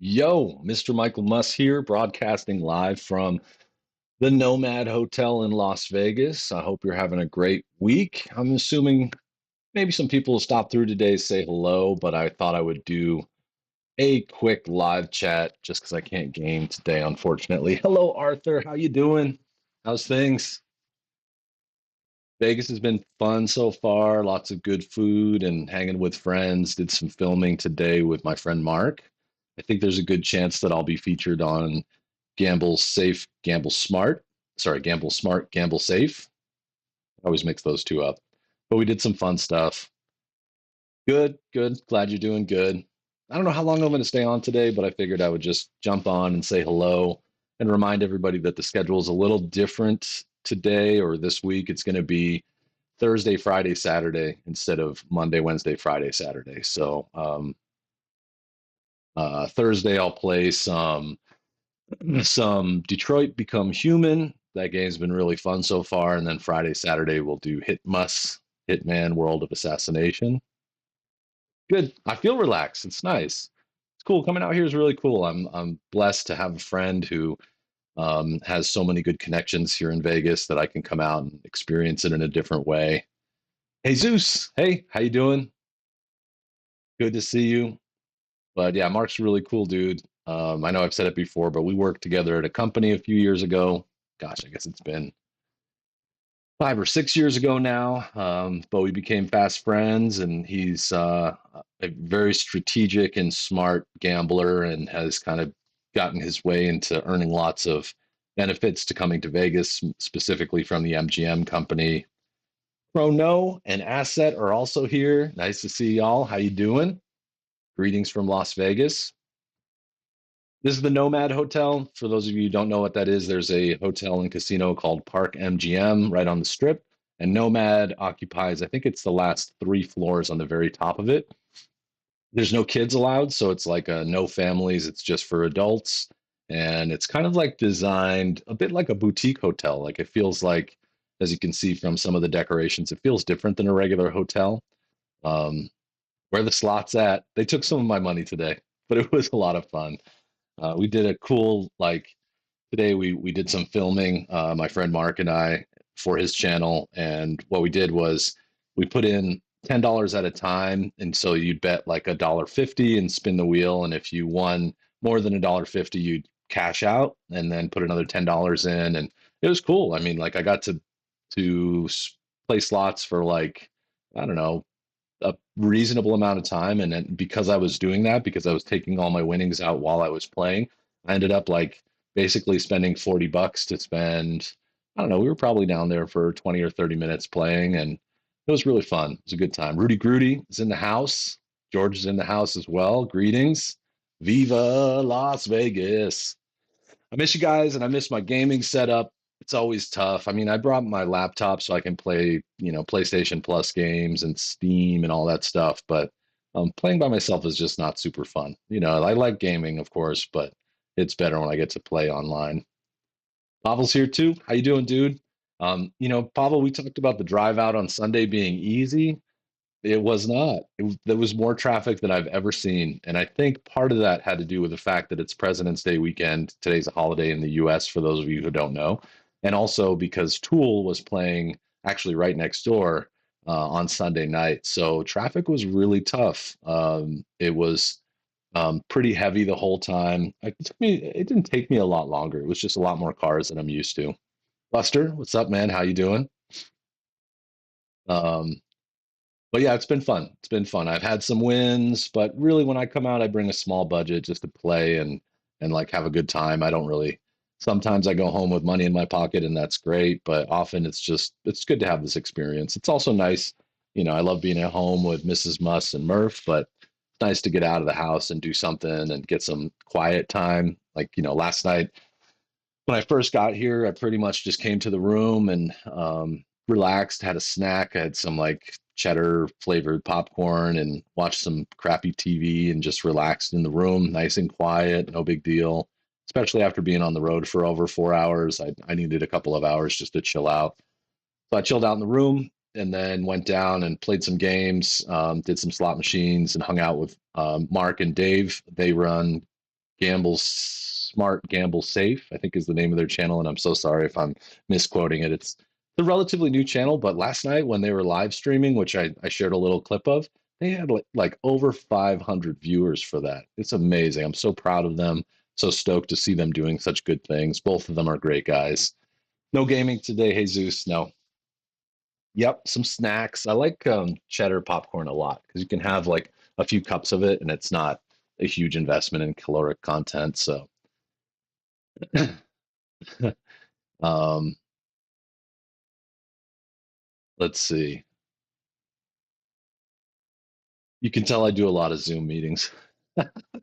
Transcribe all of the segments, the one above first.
Yo, Mr. Michael Muss here, broadcasting live from the Nomad Hotel in Las Vegas. I hope you're having a great week. I'm assuming maybe some people will stop through today to say hello, but I thought I would do a quick live chat just because I can't game today, unfortunately. Hello, Arthur. How you doing? How's things? Vegas has been fun so far. Lots of good food and hanging with friends. Did some filming today with my friend Mark. I think there's a good chance that I'll be featured on Gamble Safe, Gamble Smart. Sorry, Gamble Smart, Gamble Safe. I always mix those two up. But we did some fun stuff. Good, good. Glad you're doing good. I don't know how long I'm going to stay on today, but I figured I would just jump on and say hello and remind everybody that the schedule is a little different today or this week. It's going to be Thursday, Friday, Saturday instead of Monday, Wednesday, Friday, Saturday. So Thursday I'll play some Detroit Become Human. That game's been really fun so far. And then Friday, Saturday we'll do Hitman World of Assassination. Good. I feel relaxed. It's nice. It's cool. Coming out here is really cool. I'm blessed to have a friend who has so many good connections here in Vegas that I can come out and experience it in a different way. Hey Zeus, hey, how you doing? Good to see you. But yeah, Mark's a really cool dude. I know I've said it before, but we worked together at a company a few years ago. Gosh, I guess it's been 5 or 6 years ago now. But we became fast friends, and he's a very strategic and smart gambler, and has kind of gotten his way into earning lots of benefits to coming to Vegas, specifically from the MGM company. Chrono and Asset are also here. Nice to see y'all. How you doing? Greetings from Las Vegas. This is the Nomad Hotel. For those of you who don't know what that is, there's a hotel and casino called Park MGM right on the strip. And Nomad occupies, I think it's the last three floors on the very top of it. There's no kids allowed, so it's like no families, it's just for adults. And it's kind of like designed a bit like a boutique hotel. Like it feels like, as you can see from some of the decorations, it feels different than a regular hotel. Um, where the slots at? They took some of my money today, but it was a lot of fun. We did a cool like today. We did some filming. My friend Mark and I for his channel, and what we did was we put in $10 at a time, and so you'd bet like $1.50 and spin the wheel, and if you won more than $1.50, you'd cash out and then put another $10 in, and it was cool. I mean, like I got to play slots for like I don't know a reasonable amount of time. And then because I was doing that, because I was taking all my winnings out while I was playing, I ended up like basically spending $40 to spend. I don't know. We were probably down there for 20 or 30 minutes playing, and it was really fun. It was a good time. Rudy Grudy is in the house. George is in the house as well. Greetings. Viva Las Vegas. I miss you guys, and I miss my gaming setup. It's always tough. I mean, I brought my laptop so I can play, PlayStation Plus games and Steam and all that stuff. But playing by myself is just not super fun. I like gaming, of course, but it's better when I get to play online. Pavel's here too. How you doing, dude? Pavel, we talked about the drive out on Sunday being easy. It was not. There was more traffic than I've ever seen. And I think part of that had to do with the fact that it's President's Day weekend. Today's a holiday in the US, for those of you who don't know. And also because Tool was playing actually right next door on Sunday night. So traffic was really tough. It was pretty heavy the whole time. It didn't take me a lot longer. It was just a lot more cars than I'm used to. Buster, what's up, man? How you doing? Um, but yeah, it's been fun. It's been fun. I've had some wins, but really when I come out, I bring a small budget just to play and like have a good time. I don't really sometimes I go home with money in my pocket and that's great, but often it's good to have this experience. It's also nice, I love being at home with Mrs. Muss and Murph, but it's nice to get out of the house and do something and get some quiet time. Like, last night when I first got here, I pretty much just came to the room and relaxed, had a snack. I had some like cheddar flavored popcorn and watched some crappy TV and just relaxed in the room, nice and quiet, no big deal. Especially after being on the road for over 4 hours, I needed a couple of hours just to chill out. So I chilled out in the room and then went down and played some games, did some slot machines, and hung out with Mark and Dave. They run. Gamble Smart, Gamble Safe, I think is the name of their channel. And I'm so sorry if I'm misquoting it. It's a relatively new channel, but last night when they were live streaming, which I shared a little clip of, they had like over 500 viewers for that. It's amazing. I'm so proud of them. So stoked to see them doing such good things. Both of them are great guys. No gaming today, Jesus. No. Yep, some snacks. I like cheddar popcorn a lot because you can have like a few cups of it and it's not a huge investment in caloric content. So, um, let's see. You can tell I do a lot of Zoom meetings.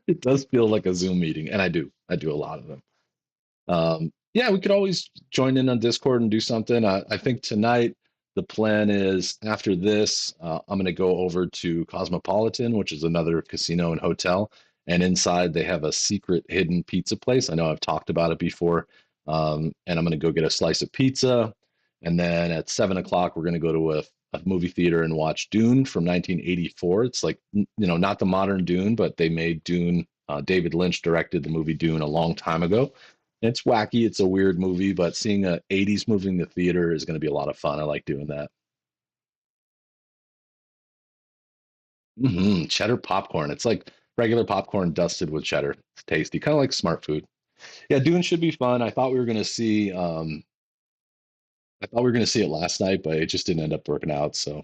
It does feel like a Zoom meeting, and I do. I do a lot of them. Yeah, we could always join in on Discord and do something. I think tonight the plan is after this, I'm going to go over to Cosmopolitan, which is another casino and hotel. And inside they have a secret hidden pizza place. I know I've talked about it before. And I'm going to go get a slice of pizza. And then at 7 o'clock, we're going to go to a movie theater and watch Dune from 1984. It's like, not the modern Dune, but they made Dune. David Lynch directed the movie Dune a long time ago. It's wacky. It's a weird movie, but seeing a 80s movie in the theater is going to be a lot of fun. I like doing that. Cheddar popcorn. It's like regular popcorn dusted with cheddar. It's tasty, kind of like smart food. Yeah, Dune should be fun. I thought we were going to see it last night, but it just didn't end up working out. So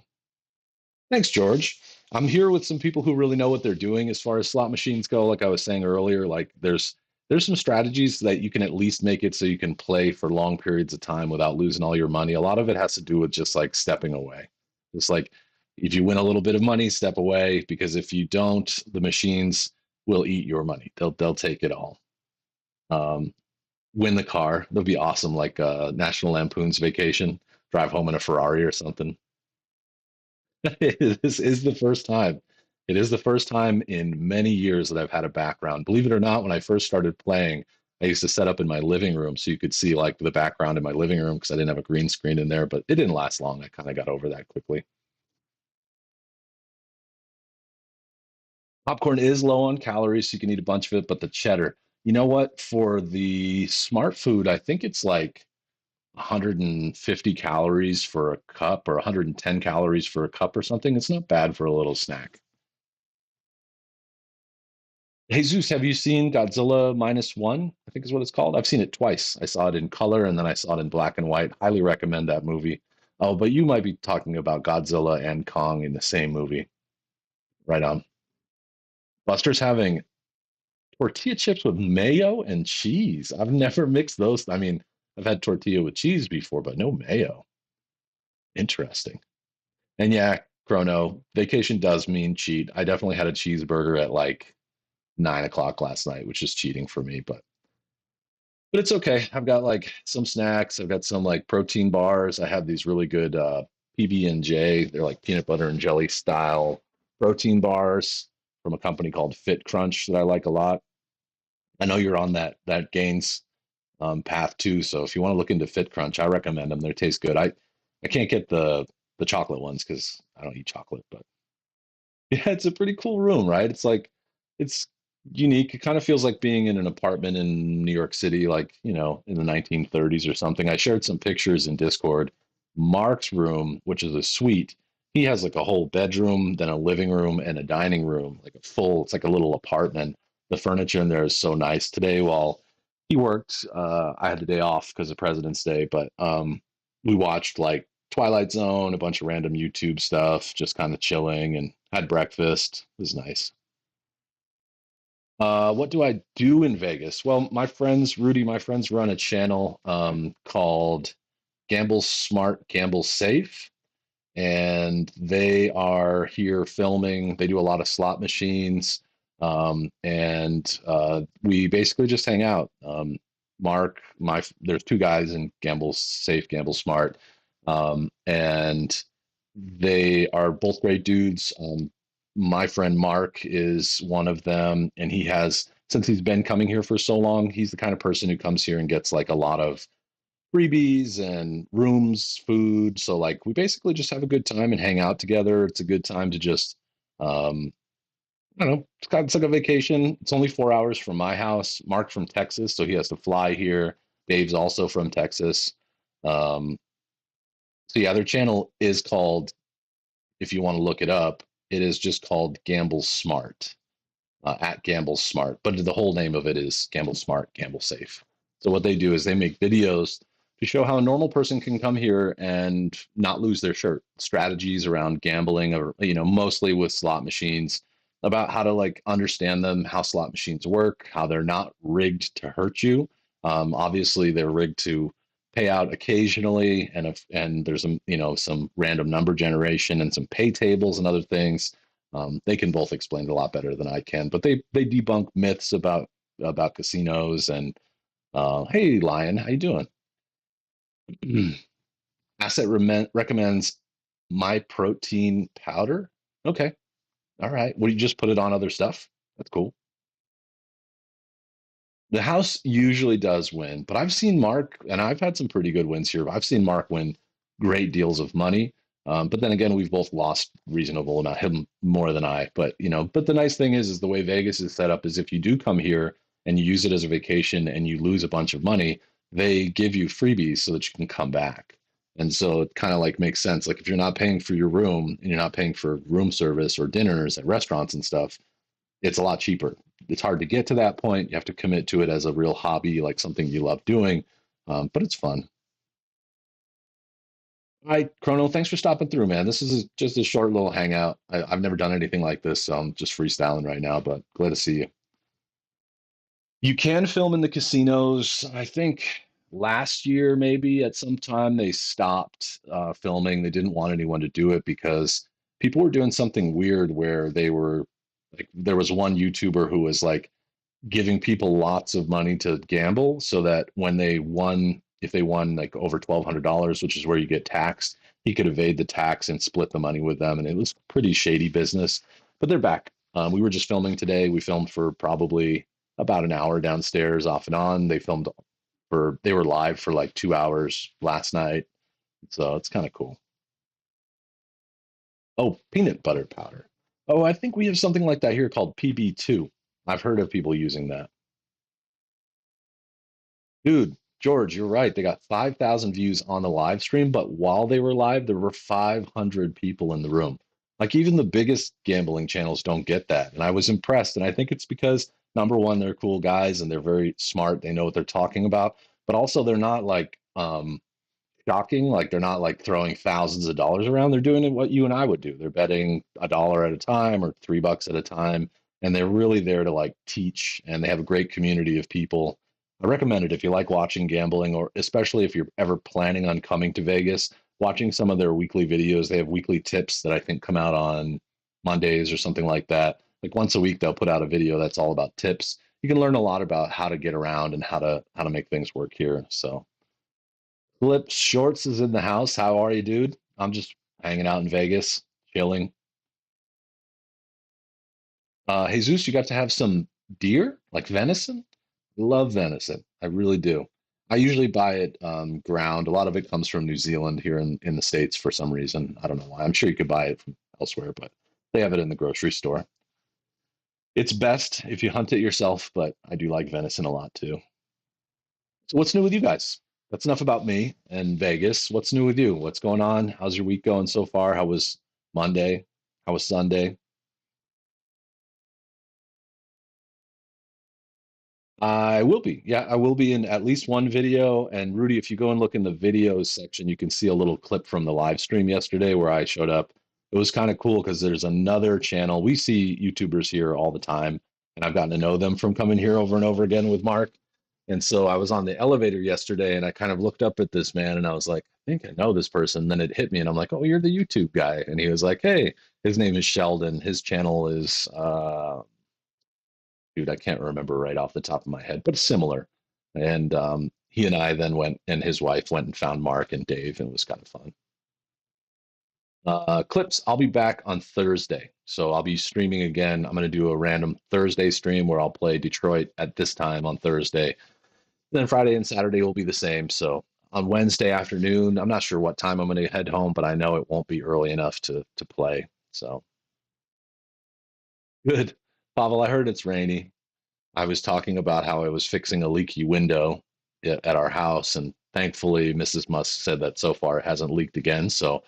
thanks, George. I'm here with some people who really know what they're doing as far as slot machines go. Like I was saying earlier, like there's some strategies that you can at least make it so you can play for long periods of time without losing all your money. A lot of it has to do with just like stepping away. Just like if you win a little bit of money, step away because if you don't, the machines will eat your money. They'll take it all. Um, Win the car. That'll be awesome. Like National Lampoon's Vacation, drive home in a Ferrari or something. This is the first time. It is the first time in many years that I've had a background. Believe it or not, when I first started playing, I used to set up in my living room so you could see like the background in my living room because I didn't have a green screen in there, but it didn't last long. I kind of got over that quickly. Popcorn is low on calories, so you can eat a bunch of it, but the cheddar, you know what? For the smart food, I think it's like 150 calories for a cup or 110 calories for a cup or something. It's not bad for a little snack. Jesus, have you seen Godzilla minus one? I think is what it's called. I've seen it twice. I saw it in color and then I saw it in black and white. Highly recommend that movie. Oh, but you might be talking about Godzilla and Kong in the same movie. Right on. Buster's having tortilla chips with mayo and cheese. I've never mixed those. I mean, I've had tortilla with cheese before, but no mayo. Interesting. And yeah, Chrono, vacation does mean cheat. I definitely had a cheeseburger at like 9 o'clock last night, which is cheating for me, but it's okay. I've got like some snacks. I've got some like protein bars. I have these really good PB&J. They're like peanut butter and jelly style protein bars from a company called Fit Crunch that I like a lot. I know you're on that gains path too, so if you want to look into Fit Crunch, I recommend them. They taste good. I can't get the chocolate ones because I don't eat chocolate, but yeah, it's a pretty cool room, right? It's unique. It kind of feels like being in an apartment in New York City, like, in the 1930s or something. I shared some pictures in Discord. Mark's room, which is a suite, he has like a whole bedroom, then a living room and a dining room, like it's like a little apartment. The furniture in there is so nice. Today, while he worked, I had the day off because of President's Day, but we watched like Twilight Zone, a bunch of random YouTube stuff, just kind of chilling and had breakfast. It was nice. What do I do in Vegas? Well, my friends run a channel called Gamble Smart, Gamble Safe, and they are here filming. They do a lot of slot machines, and we basically just hang out. Mark, there's two guys in Gamble Safe, Gamble Smart, and they are both great dudes. My friend Mark is one of them, and since he's been coming here for so long, he's the kind of person who comes here and gets like a lot of freebies and rooms, food. So like we basically just have a good time and hang out together. It's a good time to just um, I don't know. It's like a vacation. It's only 4 hours from my house. Mark's from Texas, so he has to fly here. Dave's also from Texas. Um, so yeah, their channel is called, if you want to look it up, it is just called Gamble Smart, at Gamble Smart. But the whole name of it is Gamble Smart, Gamble Safe. So what they do is they make videos to show how a normal person can come here and not lose their shirt. Strategies around gambling, or mostly with slot machines, about how to like understand them, how slot machines work, how they're not rigged to hurt you. Obviously, they're rigged to pay out occasionally, and there's some random number generation and some pay tables and other things. They can both explain it a lot better than I can, but they debunk myths about casinos. And hey, Lion, how you doing? Recommends my protein powder. Okay, all right. Well, you just put it on other stuff. That's cool. The house usually does win, but I've seen Mark, and I've had some pretty good wins here. I've seen Mark win great deals of money. But then again, we've both lost reasonable amount, him more than I. But but the nice thing is the way Vegas is set up is if you do come here and you use it as a vacation and you lose a bunch of money, they give you freebies so that you can come back. And so it kind of like makes sense. Like if you're not paying for your room and you're not paying for room service or dinners at restaurants and stuff, it's a lot cheaper. It's hard to get to that point. You have to commit to it as a real hobby, like something you love doing, but it's fun. All right, Chrono, thanks for stopping through, man. This is just a short little hangout. I've never done anything like this, so I'm just freestyling right now, but glad to see you. You can film in the casinos. I think last year, maybe at some time, they stopped filming. They didn't want anyone to do it because people were doing something weird where they were like, there was one YouTuber who was like, giving people lots of money to gamble so that when they won, if they won like over $1,200, which is where you get taxed, he could evade the tax and split the money with them. And it was pretty shady business, but they're back. We were just filming today. We filmed for probably about an hour downstairs off and on. They were live for like 2 hours last night. So it's kind of cool. Oh, peanut butter powder. Oh, I think we have something like that here called PB2. I've heard of people using that. Dude, George, you're right. They got 5,000 views on the live stream, but while they were live, there were 500 people in the room. Like even the biggest gambling channels don't get that. And I was impressed. And I think it's because number one, they're cool guys and they're very smart. They know what they're talking about, but also they're not like shocking. Like they're not like throwing thousands of dollars around. They're doing what you and I would do. They're betting $1 at a time or $3 at a time, and they're really there to like teach. And they have a great community of people. I recommend it if you like watching gambling, or especially if you're ever planning on coming to Vegas. Watching some of their weekly videos. They have weekly tips that I think come out on Mondays or something like that. Like once a week, they'll put out a video that's all about tips. You can learn a lot about how to get around and how to make things work here. So Flip Shorts is in the house. How are you, dude? I'm just hanging out in Vegas, chilling. Jesus, you got to have some deer, like venison? Love venison. I really do. I usually buy it ground. A lot of it comes from New Zealand here in the States for some reason. I don't know why. I'm sure you could buy it from elsewhere, but they have it in the grocery store. It's best if you hunt it yourself, but I do like venison a lot too. So what's new with you guys? That's enough about me and Vegas. What's new with you? What's going on? How's your week going so far? How was Monday? How was Sunday? I will be. Yeah, I will be in at least one video. And Rudy, if you go and look in the videos section, you can see a little clip from the live stream yesterday where I showed up. It was kind of cool because there's another channel. We see YouTubers here all the time, and I've gotten to know them from coming here over and over again with Mark. And so I was on the elevator yesterday and I kind of looked up at this man and I was like, I think I know this person. Then it hit me and I'm like, oh, you're the YouTube guy. And he was like, hey, his name is Sheldon. His channel is dude, I can't remember right off the top of my head, but similar. And he and I then went, and his wife went and found Mark and Dave, and it was kind of fun. Clips, I'll be back on Thursday. So I'll be streaming again. I'm going to do a random Thursday stream where I'll play Detroit at this time on Thursday. Then Friday and Saturday will be the same. So on Wednesday afternoon, I'm not sure what time I'm going to head home, but I know it won't be early enough to play. So good. Pavel, I heard it's rainy. I was talking about how I was fixing a leaky window at our house, and thankfully, Mrs. Musk said that so far it hasn't leaked again. So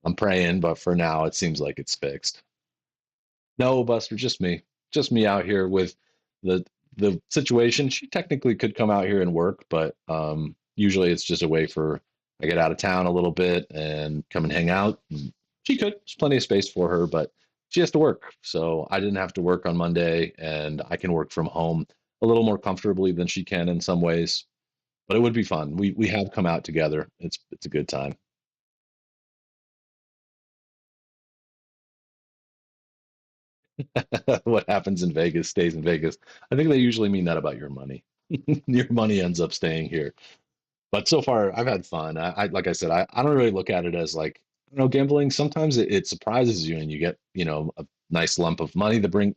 I'm praying, but for now, it seems like it's fixed. No, Buster, just me out here with the the situation. She technically could come out here and work, but usually it's just a way for I get out of town a little bit and come and hang out. And she could. There's plenty of space for her, but she has to work. So I didn't have to work on Monday, and I can work from home a little more comfortably than she can in some ways. But it would be fun. We have come out together. It's a good time. What happens in Vegas stays in Vegas. I think they usually mean that about your money. Your money ends up staying here. But so far, I've had fun. I like I said, I don't really look at it as like gambling. Sometimes it surprises you and you get a nice lump of money to bring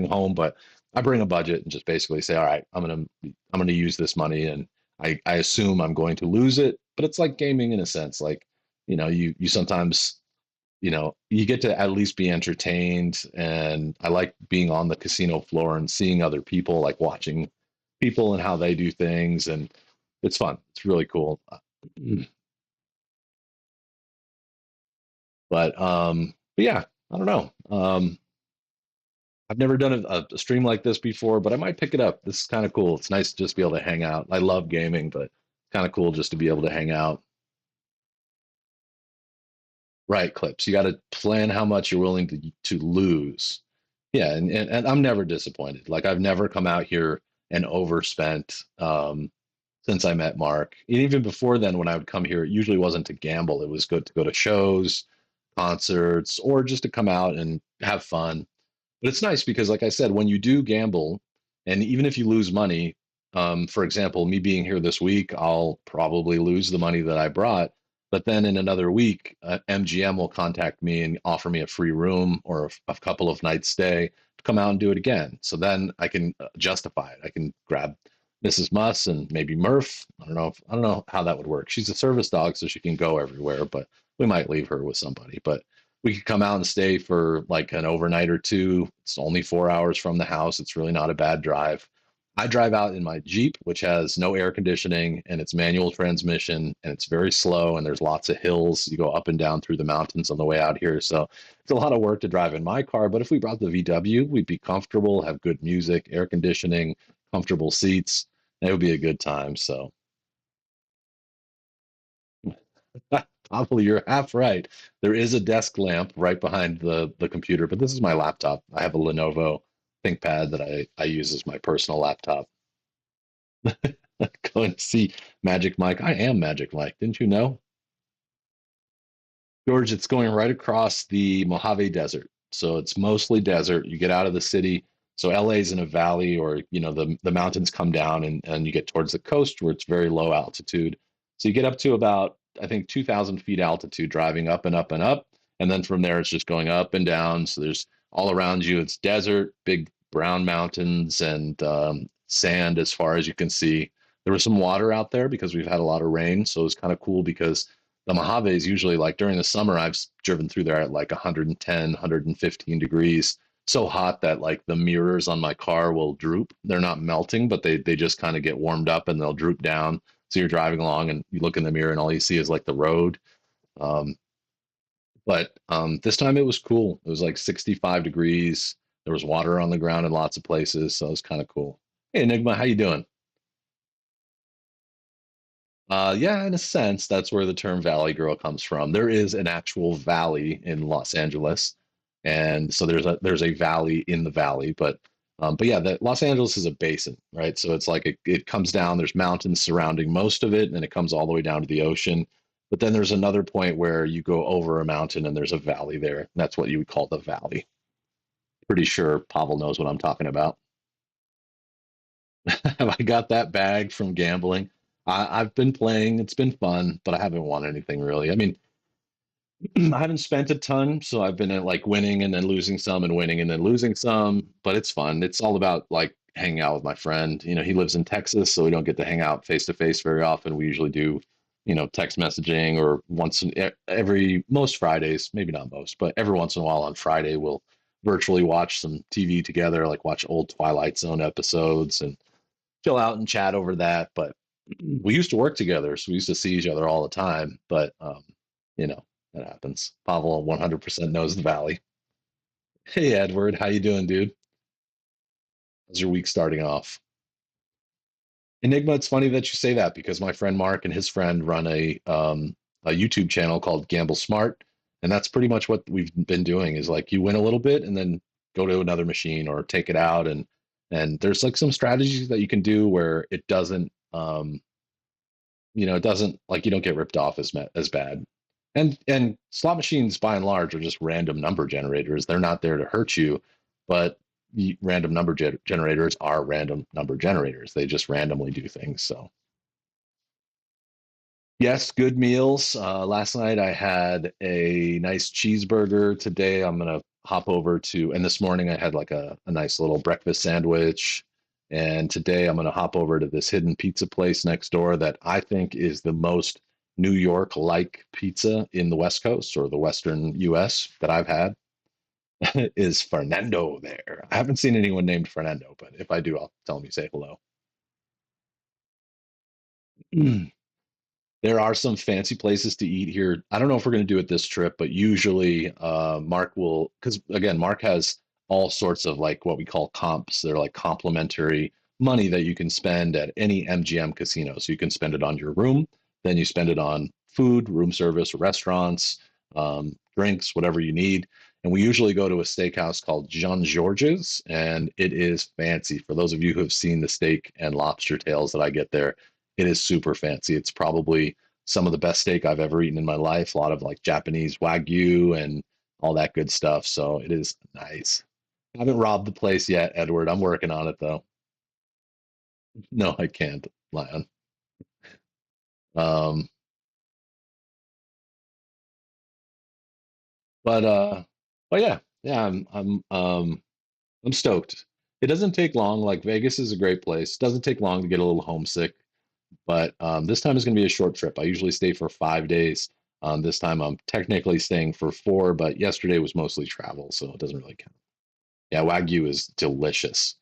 home. But I bring a budget and just basically say, all right, I'm gonna use this money, and I assume I'm going to lose it. But it's like gaming in a sense. Like you sometimes you get to at least be entertained. And I like being on the casino floor and seeing other people, like watching people and how they do things. And it's fun. It's really cool. But yeah, I don't know. I've never done a stream like this before, but I might pick it up. This is kind of cool. It's nice to just be able to hang out. I love gaming, but kind of cool just to be able to hang out. Right, clips. You got to plan how much you're willing to lose. Yeah, and I'm never disappointed. Like I've never come out here and overspent since I met Mark. And even before then, when I would come here, it usually wasn't to gamble. It was good to go to shows, concerts, or just to come out and have fun. But it's nice because, like I said, when you do gamble, and even if you lose money, for example, me being here this week, I'll probably lose the money that I brought. But then in another week, MGM will contact me and offer me a free room or a couple of nights stay to come out and do it again. So then I can justify it. I can grab Mrs. Muss and maybe Murph. I don't know how that would work. She's a service dog, so she can go everywhere, but we might leave her with somebody. But we could come out and stay for like an overnight or two. It's only 4 hours from the house. It's really not a bad drive. I drive out in my Jeep, which has no air conditioning and it's manual transmission and it's very slow and there's lots of hills. You go up and down through the mountains on the way out here. So it's a lot of work to drive in my car. But if we brought the VW, we'd be comfortable, have good music, air conditioning, comfortable seats. It would be a good time. So probably you're half right. There is a desk lamp right behind the computer, but this is my laptop. I have a Lenovo ThinkPad that I use as my personal laptop. Go and see Magic Mike. I am Magic Mike. Didn't you know? George, it's going right across the Mojave Desert. So it's mostly desert. You get out of the city. So LA's in a valley, or the mountains come down and you get towards the coast where it's very low altitude. So you get up to about I think 2,000 feet altitude, driving up and up and up, and then from there it's just going up and down. So there's all around you it's desert, big brown mountains, and sand as far as you can see. There was some water out there because we've had a lot of rain, so it was kind of cool because the Mojave is usually like during the summer, I've driven through there at like 110, 115 degrees. So hot that like the mirrors on my car will droop. They're not melting, but they just kind of get warmed up and they'll droop down. So you're driving along and you look in the mirror and all you see is like the road. Um, but this time it was cool. It was like 65 degrees. There was water on the ground in lots of places, so it was kind of cool. Hey Enigma, how you doing? Yeah, in a sense, that's where the term Valley Girl comes from. There is an actual valley in Los Angeles, and so there's a valley in the valley. But yeah, Los Angeles is a basin, right? So it's like it comes down. There's mountains surrounding most of it, and it comes all the way down to the ocean. But then there's another point where you go over a mountain, and there's a valley there. That's what you would call the valley. Pretty sure Pavel knows what I'm talking about. Have I got that bag from gambling? I've been playing. It's been fun, but I haven't won anything really. I mean, I haven't spent a ton, so I've been at like winning and then losing some and winning and then losing some, but it's fun. It's all about like hanging out with my friend. He lives in Texas, so we don't get to hang out face to face very often. We usually do, text messaging or every most Fridays, maybe not most, but every once in a while on Friday virtually watch some TV together, like watch old Twilight Zone episodes and chill out and chat over that. But we used to work together, so we used to see each other all the time. But you know, that happens. Pavel 100% knows the valley. Hey Edward, how you doing, dude? How's your week starting off? Enigma, it's funny that you say that because my friend Mark and his friend run a YouTube channel called Gamble Smart, and that's pretty much what we've been doing. Is like you win a little bit and then go to another machine or take it out, and there's like some strategies that you can do where it doesn't it doesn't like you don't get ripped off as bad. And slot machines by and large are just random number generators. They're not there to hurt you, but random number generators are random number generators. They just randomly do things. So yes, good meals. Last night I had a nice cheeseburger. Today I'm gonna hop over to, and this morning I had like a nice little breakfast sandwich. And today I'm gonna hop over to this hidden pizza place next door that I think is the most New York-like pizza in the West Coast or the Western US that I've had. Is Fernando there? I haven't seen anyone named Fernando, but if I do, I'll tell him you say hello. There are some fancy places to eat here. I don't know if we're going to do it this trip, but usually Mark will, because again, Mark has all sorts of like what we call comps. They're like complimentary money that you can spend at any MGM casino. So you can spend it on your room, then you spend it on food, room service, restaurants, drinks, whatever you need. And we usually go to a steakhouse called Jean Georges, and it is fancy. For those of you who have seen the steak and lobster tails that I get there, it is super fancy. It's probably some of the best steak I've ever eaten in my life. A lot of like Japanese Wagyu and all that good stuff. So it is nice. I haven't robbed the place yet, Edward. I'm working on it though. No, I can't, Lion. Um, but but yeah, yeah, I'm stoked. It doesn't take long. Like Vegas is a great place. It doesn't take long to get a little homesick. But this time is going to be a short trip. I usually stay for 5 days. This time I'm technically staying for four, but yesterday was mostly travel, so it doesn't really count. Yeah, Wagyu is delicious.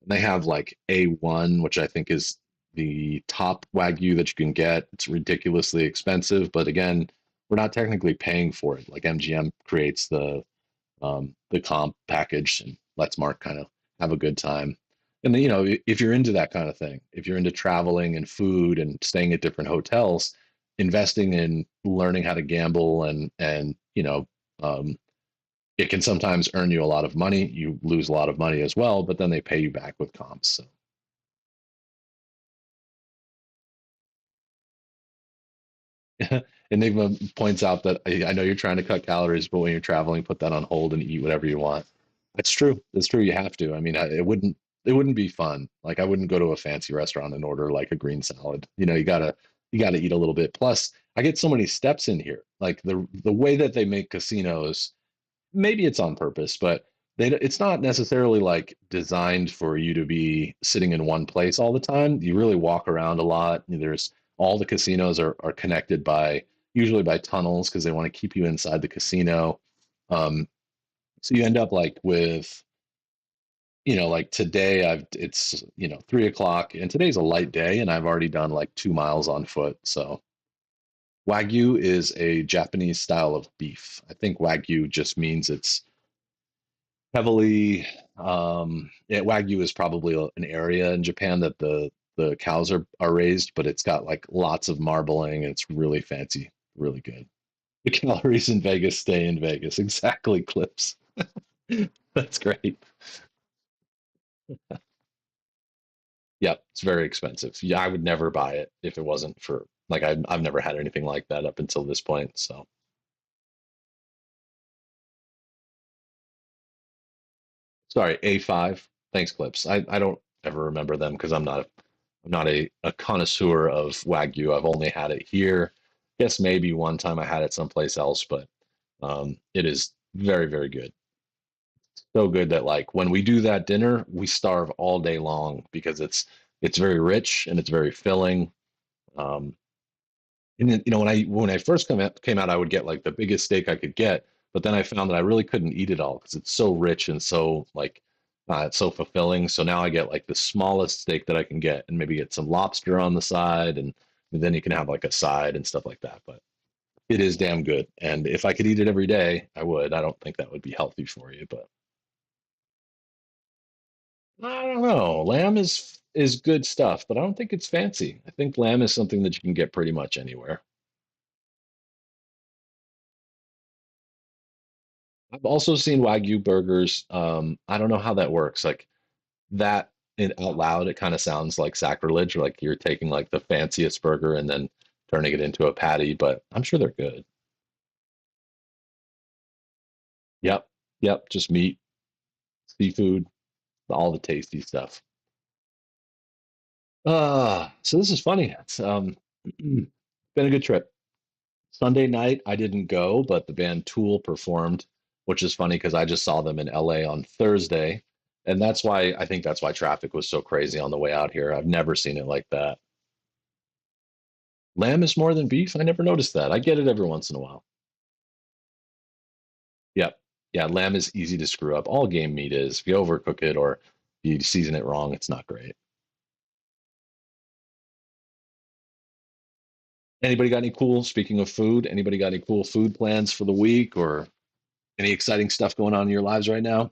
And they have like A1, which I think is the top Wagyu that you can get. It's ridiculously expensive, but again, we're not technically paying for it. Like MGM creates the comp package and lets Mark kind of have a good time. And then, if you're into that kind of thing, if you're into traveling and food and staying at different hotels, investing in learning how to gamble and um, it can sometimes earn you a lot of money. You lose a lot of money as well, but then they pay you back with comps. So Enigma points out that I know you're trying to cut calories, but when you're traveling, put that on hold and eat whatever you want. It's true. It's true. You have to. I mean, it wouldn't be fun. Like I wouldn't go to a fancy restaurant and order like a green salad. You gotta eat a little bit. Plus, I get so many steps in here. Like the way that they make casinos, maybe it's on purpose, but it's not necessarily like designed for you to be sitting in one place all the time. You really walk around a lot. There's all the casinos are connected by usually by tunnels because they want to keep you inside the casino. Um, so you end up like with like today it's 3 o'clock and today's a light day and I've already done like 2 miles on foot. So Wagyu is a Japanese style of beef. I think Wagyu just means it's heavily Wagyu is probably an area in Japan that the cows are raised, but it's got like lots of marbling. It's really fancy, really good. The calories in Vegas stay in Vegas. Exactly, Clips. That's great. Yep, it's very expensive. Yeah, I would never buy it if it wasn't for like I've never had anything like that up until this point. So sorry, A5. Thanks, Clips. I don't ever remember them because I'm not a connoisseur of Wagyu. I've only had it here. Guess maybe one time I had it someplace else, but it is very, very good. So good that like when we do that dinner, we starve all day long because it's very rich and it's very filling. Um, and then, when I first came out, I would get like the biggest steak I could get, But then I found that I really couldn't eat it all because it's so rich and so like it's so fulfilling. So now I get like the smallest steak that I can get, and maybe get some lobster on the side, and then you can have like a side and stuff like that. But it is damn good, and if I could eat it every day, I would. I don't think that would be healthy for you, but I don't know. Lamb is good stuff, but I don't think it's fancy. I think lamb is something that you can get pretty much anywhere. I've also seen Wagyu burgers. I don't know how that works. Like that out loud, it kind of sounds like sacrilege, like you're taking like the fanciest burger and then turning it into a patty, but I'm sure they're good. Yep. Yep. Just meat, seafood, all the tasty stuff. So this is funny. It's been a good trip. Sunday night, I didn't go, but the band Tool performed, which is funny because I just saw them in LA on Thursday. And that's why I think that's why traffic was so crazy on the way out here. I've never seen it like that. Lamb is more than beef. I never noticed that. I get it every once in a while. Yep. Yeah, lamb is easy to screw up. All game meat is. If you overcook it or you season it wrong, it's not great. Anybody got any cool, speaking of food, anybody got any cool food plans for the week or any exciting stuff going on in your lives right now?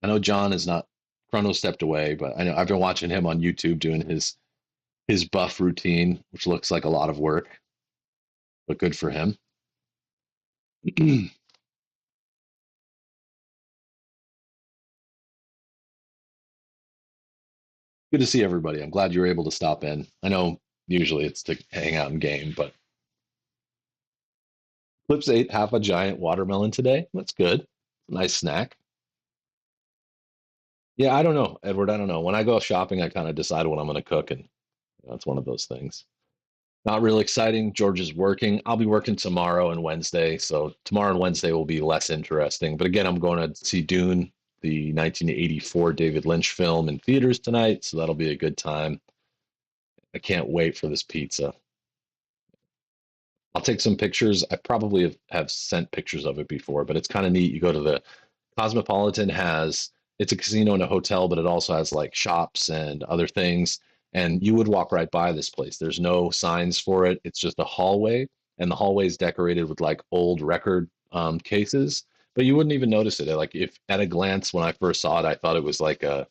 I know John is not Chrono stepped away, but I know I've been watching him on YouTube doing his buff routine, which looks like a lot of work, but good for him. Good to see everybody. I'm glad you were able to stop in. I know usually it's to hang out and game, but Clips ate half a giant watermelon today. That's good. Nice snack. Yeah, I don't know, Edward. I don't know. When I go shopping, I kind of decide what I'm going to cook, and that's one of those things. Not really exciting. George is working. I'll be working tomorrow and Wednesday. So tomorrow and Wednesday will be less interesting. But again, I'm going to see Dune, the 1984 David Lynch film, in theaters tonight. So that'll be a good time. I can't wait for this pizza. I'll take some pictures. I probably have sent pictures of it before, but it's kind of neat. You go to the Cosmopolitan has it's a casino and a hotel, but it also has like shops and other things. And you would walk right by this place. There's no signs for it. It's just a hallway, and the hallway is decorated with like old record cases, but you wouldn't even notice it. Like if at a glance, when I first saw it, I thought it was like a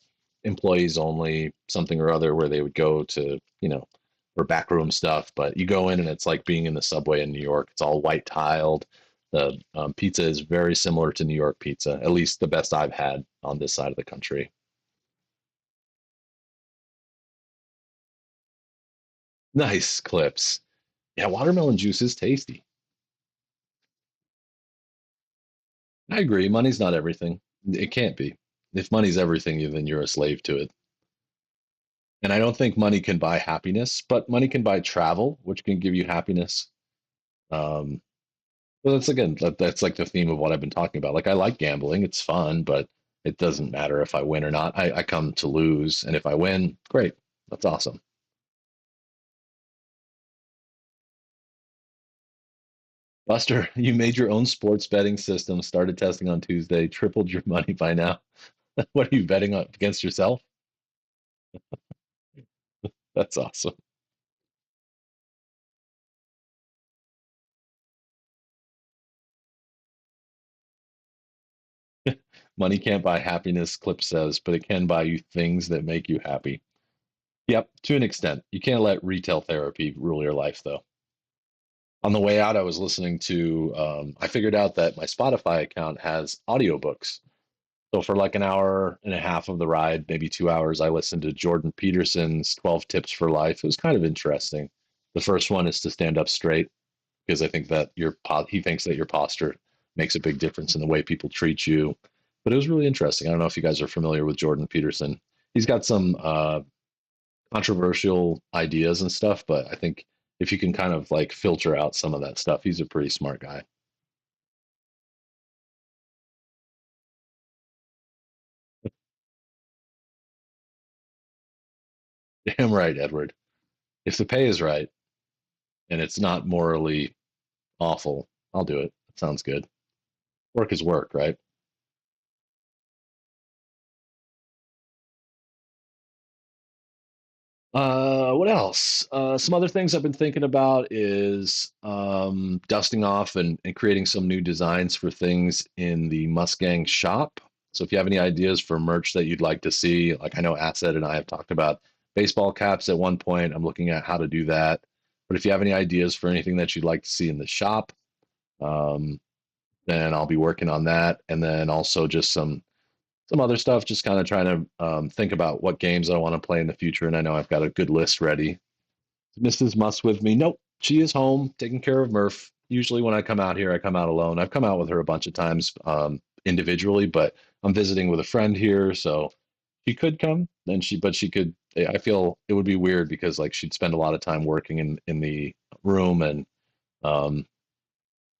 employees only something or other where they would go to, for backroom stuff. But you go in and it's like being in the subway in New York. It's all white tiled. The pizza is very similar to New York pizza, at least the best I've had on this side of the country. Nice clips. Yeah, watermelon juice is tasty. I agree. Money's not everything. It can't be. If money's everything, then you're a slave to it. And I don't think money can buy happiness, but money can buy travel, which can give you happiness. Um, well, that's again, that's like the theme of what I've been talking about. Like, I like gambling, it's fun, but it doesn't matter if I win or not. I come to lose. And if I win, great. That's awesome. Buster, you made your own sports betting system, started testing on Tuesday, tripled your money by now. What are you betting on against yourself? That's awesome. Money can't buy happiness, Clip says, but it can buy you things that make you happy. Yep, to an extent. You can't let retail therapy rule your life, though. On the way out, I was listening to, I figured out that my Spotify account has audiobooks. So for like an hour and a half of the ride, maybe 2 hours, I listened to Jordan Peterson's 12 Tips for Life. It was kind of interesting. The first one is to stand up straight because I think that he thinks that your posture makes a big difference in the way people treat you. But it was really interesting. I don't know if you guys are familiar with Jordan Peterson. He's got some controversial ideas and stuff, but I think if you can kind of like filter out some of that stuff, he's a pretty smart guy. Damn right, Edward. If the pay is right and it's not morally awful, I'll do it. That sounds good. Work is work, right? What else? Some other things I've been thinking about is dusting off and creating some new designs for things in the Mustang shop. So if you have any ideas for merch that you'd like to see, like I know Asset and I have talked about baseball caps at one point. I'm looking at how to do that. But if you have any ideas for anything that you'd like to see in the shop, um, then I'll be working on that. And then also just some other stuff, just kind of trying to think about what games I want to play in the future. And I know I've got a good list ready. Mrs. Musk with me? Nope, she is home taking care of Murph. Usually, when I come out here, I come out alone. I've come out with her a bunch of times individually, but I'm visiting with a friend here, so she could come. And but she could. I feel it would be weird because like she'd spend a lot of time working in the room, and um,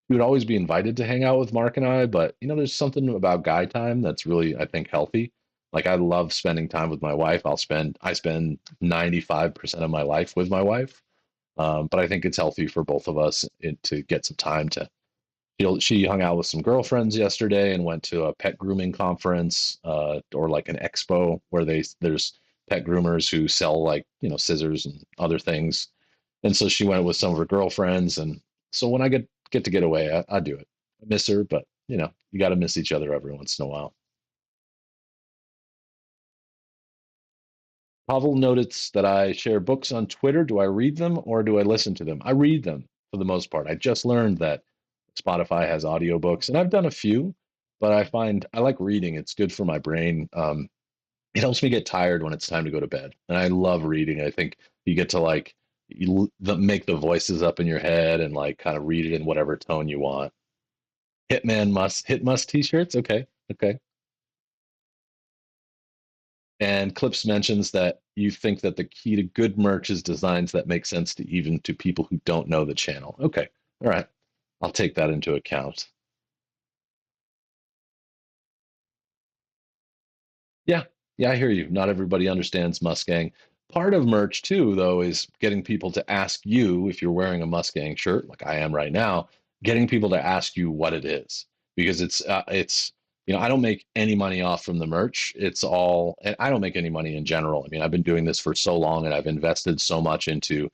he would always be invited to hang out with Mark and I, but there's something about guy time that's really, I think, healthy. Like I love spending time with my wife. I spend 95% of my life with my wife. But I think it's healthy for both of us to get some time to. She hung out with some girlfriends yesterday and went to a pet grooming conference, or like an expo where there's pet groomers who sell like scissors and other things. And so she went with some of her girlfriends, and so when I get to get away, I do it. I miss her, but you got to miss each other every once in a while. Pavel noticed that I share books on Twitter. Do I read them or do I listen to them? I read them for the most part. I just learned that Spotify has audiobooks, and I've done a few, but I find I like reading. It's good for my brain. It helps me get tired when it's time to go to bed, and I love reading. I think you get to like make the voices up in your head and like kind of read it in whatever tone you want. Hit must t-shirts. Okay, okay. And Clips mentions that you think that the key to good merch is designs that make sense to even to people who don't know the channel. Okay. All right. I'll take that into account. Yeah. Yeah, I hear you. Not everybody understands Mustang. Part of merch too, though, is getting people to ask you if you're wearing a Mustang shirt, like I am right now, getting people to ask you what it is. Because I don't make any money off from the merch. It's all, and I don't make any money in general. I mean, I've been doing this for so long and I've invested so much into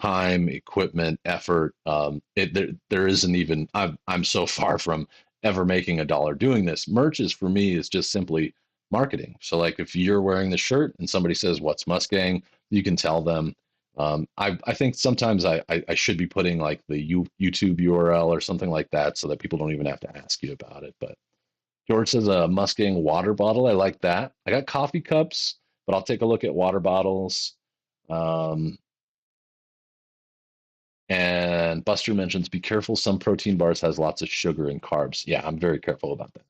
time, equipment, effort. There isn't even, I'm so far from ever making a dollar doing this. Merch is for me is just simply marketing. So like if you're wearing the shirt and somebody says, "What's Mustang?" you can tell them. I think sometimes I should be putting like the YouTube URL or something like that so that people don't even have to ask you about it. But George says a Mustang water bottle. I like that. I got coffee cups, but I'll take a look at water bottles. Um, and Buster mentions be careful. Some protein bars has lots of sugar and carbs. Yeah, I'm very careful about that.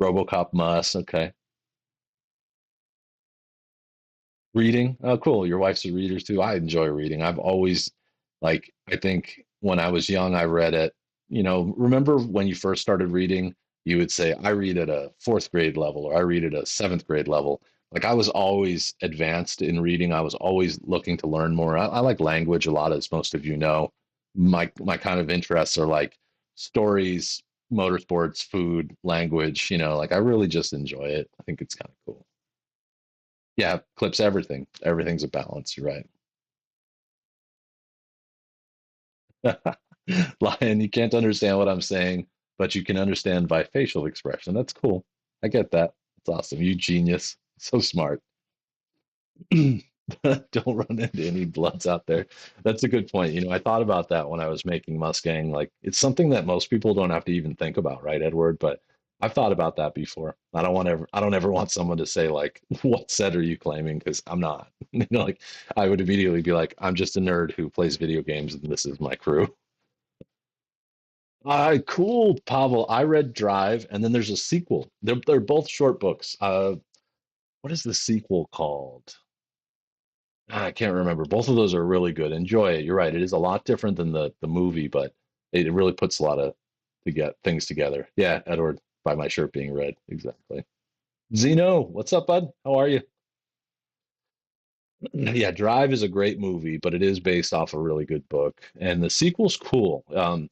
RoboCop must. Okay. Reading? Oh, cool. Your wife's a reader too. I enjoy reading. I've always, like, I think when I was young, I read it. Remember when you first started reading, you would say, I read at a fourth grade level or I read at a seventh grade level. Like, I was always advanced in reading. I was always looking to learn more. I like language a lot, as most of you know. My kind of interests are like stories, motorsports, food, language, like I really just enjoy it. I think it's kind of cool. Yeah, clips everything. Everything's a balance. You're right. Lion, you can't understand what I'm saying, but you can understand by facial expression. That's cool. I get that. It's awesome. You genius. So smart. Don't run into any bloods out there. That's a good point. I thought about that when I was making Mustang. Like, it's something that most people don't have to even think about, right, Edward? But I've thought about that before. I don't ever want someone to say like, "What set are you claiming?" Because I'm not. Like, I would immediately be like, "I'm just a nerd who plays video games, and this is my crew." Cool, Pavel. I read Drive, and then there's a sequel. They're both short books. What is the sequel called? I can't remember. Both of those are really good. Enjoy it. You're right. It is a lot different than the movie, but it really puts a lot of to get things together. Yeah, Edward, by my shirt being red. Exactly. Zeno, what's up, bud? How are you? Yeah, Drive is a great movie, but it is based off a really good book, and the sequel's cool.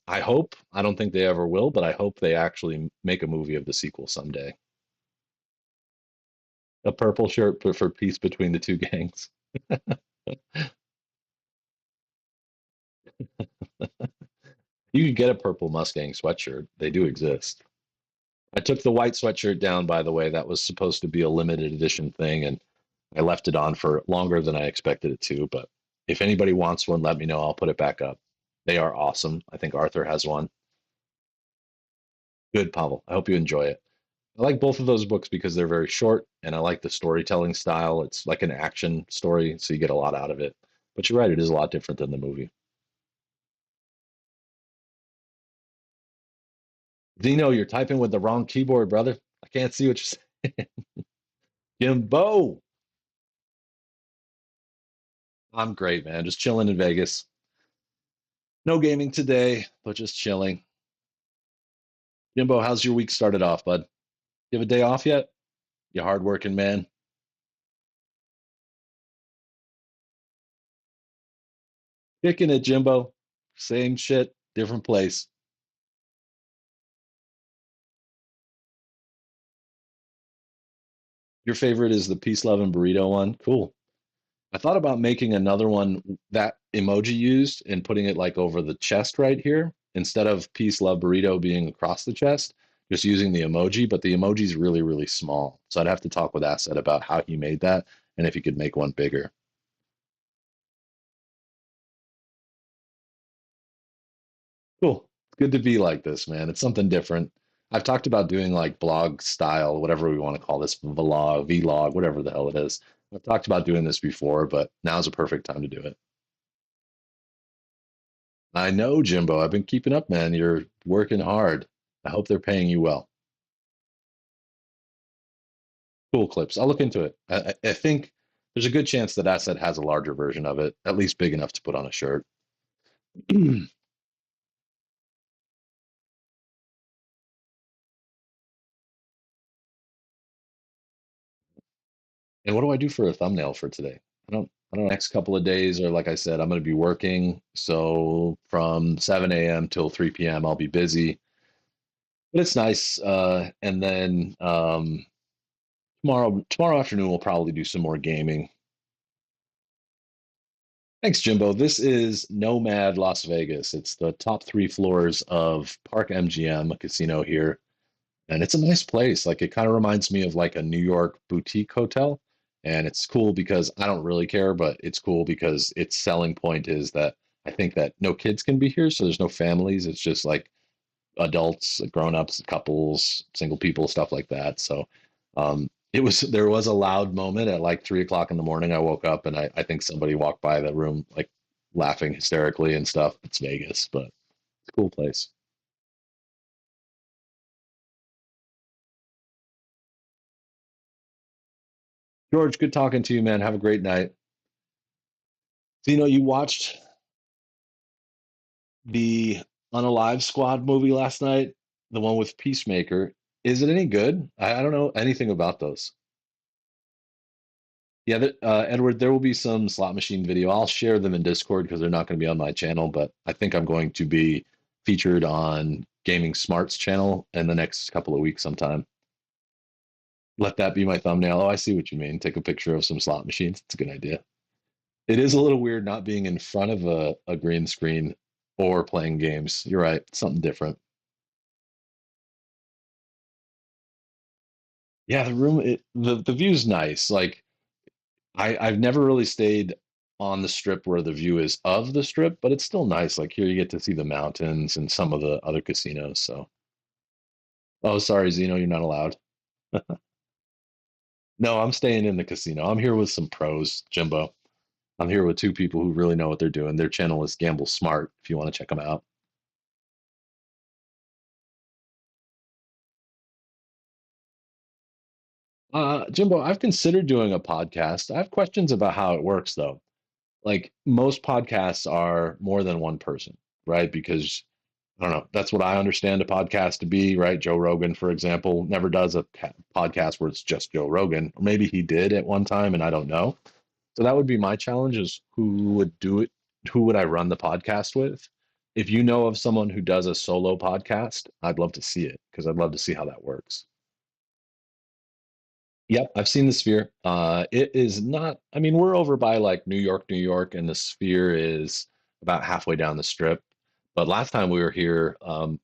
I hope, I don't think they ever will, but I hope they actually make a movie of the sequel someday. A purple shirt for peace between the two gangs. You can get a purple Mustang sweatshirt. They do exist. I took the white sweatshirt down, by the way. That was supposed to be a limited edition thing, and I left it on for longer than I expected it to. But if anybody wants one, let me know. I'll put it back up. They are awesome. I think Arthur has one. Good, Pavel. I hope you enjoy it. I like both of those books because they're very short, and I like the storytelling style. It's like an action story, so you get a lot out of it. But you're right, it is a lot different than the movie. Zeno, you're typing with the wrong keyboard, brother. I can't see what you're saying. Jimbo, I'm great, man. Just chilling in Vegas. No gaming today, but just chilling. Jimbo, how's your week started off, bud? You have a day off yet? You hardworking man. Kicking it, Jimbo. Same shit, different place. Your favorite is the peace, love, and burrito one. Cool. I thought about making another one that emoji used and putting it like over the chest right here instead of peace, love, burrito being across the chest, just using the emoji. But the emoji is really, really small. So I'd have to talk with Asset about how he made that and if he could make one bigger. Cool. It's good to be like this, man. It's something different. I've talked about doing like blog style, whatever we want to call this, vlog, whatever the hell it is. I've talked about doing this before, but now's a perfect time to do it. I know, Jimbo. I've been keeping up, man. You're working hard. I hope they're paying you well. Cool clips. I'll look into it. I think there's a good chance that Asset has a larger version of it, at least big enough to put on a shirt. And what do I do for a thumbnail for today? I don't know. Next couple of days, or like I said, I'm going to be working. So from 7 a.m. till 3 p.m., I'll be busy. But it's nice. And then tomorrow afternoon, we'll probably do some more gaming. Thanks, Jimbo. This is Nomad Las Vegas. It's the top three floors of Park MGM, a casino here. And it's a nice place. Like it kind of reminds me of like a New York boutique hotel. And it's cool because I don't really care, but it's cool because its selling point is that I think that no kids can be here. So there's no families. It's just like adults, grown-ups, couples, single people, stuff like that. So there was a loud moment at like 3 o'clock in the morning. I woke up and I think somebody walked by the room like laughing hysterically and stuff. It's Vegas, but it's a cool place. George, good talking to you, man. Have a great night. So, you watched the Unalive Squad movie last night, the one with Peacemaker. Is it any good? I don't know anything about those. Yeah, Edward, there will be some slot machine video. I'll share them in Discord because they're not going to be on my channel, but I think I'm going to be featured on Gaming Smarts channel in the next couple of weeks sometime. Let that be my thumbnail. Oh, I see what you mean. Take a picture of some slot machines. It's a good idea. It is a little weird not being in front of a green screen or playing games. You're right. Something different. Yeah, the view's nice. Like I've never really stayed on the strip where the view is of the strip, but it's still nice. Like here you get to see the mountains and some of the other casinos. So, oh, sorry, Zeno, you're not allowed. No, I'm staying in the casino. I'm here with some pros, Jimbo. I'm here with two people who really know what they're doing. Their channel is Gamble Smart if you want to check them out. Jimbo, I've considered doing a podcast. I have questions about how it works though. Like most podcasts are more than one person, right? Because I don't know. That's what I understand a podcast to be, right? Joe Rogan, for example, never does a podcast where it's just Joe Rogan, or maybe he did at one time, and I don't know. So that would be my challenge is who would do it? Who would I run the podcast with? If you know of someone who does a solo podcast, I'd love to see it because I'd love to see how that works. Yep, I've seen the Sphere. It is not, I mean, we're over by like New York, and the Sphere is about halfway down the strip. But last time we were here,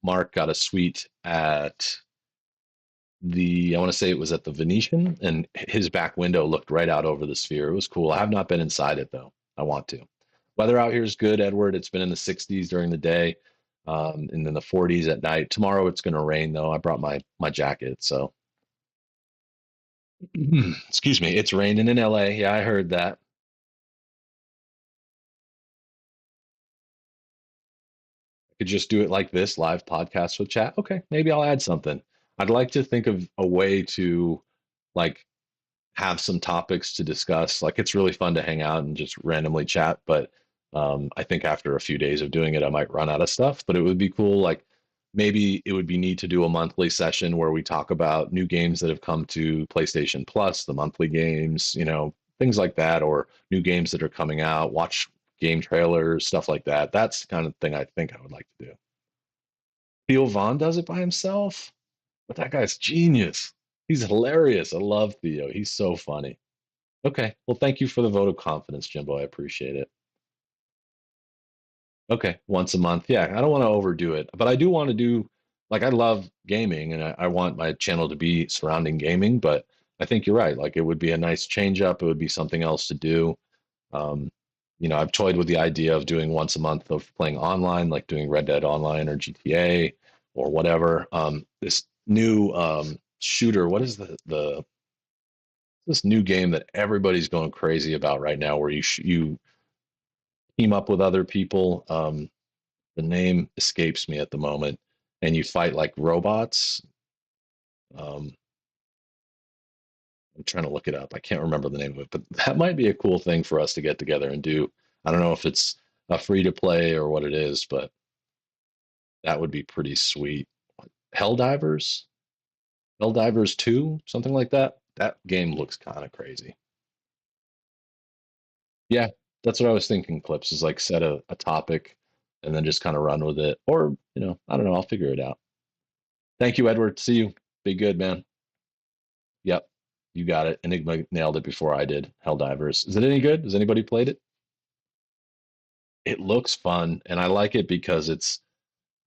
Mark got a suite at I want to say it was at the Venetian, and his back window looked right out over the Sphere. It was cool. I have not been inside it though. I want to. Weather out here is good, Edward. It's been in the 60s during the day, and then the 40s at night. Tomorrow it's going to rain though. I brought my jacket, so excuse me. It's raining in LA. Yeah, I heard that. I could just do it like this, live podcast with chat. Okay, maybe I'll add something. I'd like to think of a way to like have some topics to discuss. Like it's really fun to hang out and just randomly chat, but I think after a few days of doing it, I might run out of stuff. But it would be cool. Like maybe it would be neat to do a monthly session where we talk about new games that have come to PlayStation Plus, the monthly games, things like that, or new games that are coming out. Watch game trailers, stuff like that. That's the kind of thing I think I would like to do. Theo Vaughn does it by himself, but that guy's genius. He's hilarious. I love Theo. He's so funny. Okay. Well, thank you for the vote of confidence, Jimbo. I appreciate it. Okay. Once a month. Yeah. I don't want to overdo it, but I do want to do, like, I love gaming and I want my channel to be surrounding gaming, but I think you're right. Like, it would be a nice change up. It would be something else to do. Um, I've toyed with the idea of doing once a month of playing online, like doing Red Dead Online or GTA or whatever. This new shooter, what is the this new game that everybody's going crazy about right now, where you team up with other people. The name escapes me at the moment, and you fight like robots. Um, I'm trying to look it up. I can't remember the name of it, but that might be a cool thing for us to get together and do. I don't know if it's a free to play or what it is, but that would be pretty sweet. Helldivers, Helldivers 2, something like that. That game looks kind of crazy. Yeah, that's what I was thinking. Clips is like set a topic and then just kind of run with it. Or, I don't know. I'll figure it out. Thank you, Edward. See you. Be good, man. Yep. You got it. Enigma nailed it before I did. Helldivers. Is it any good? Has anybody played it? It looks fun. And I like it because it's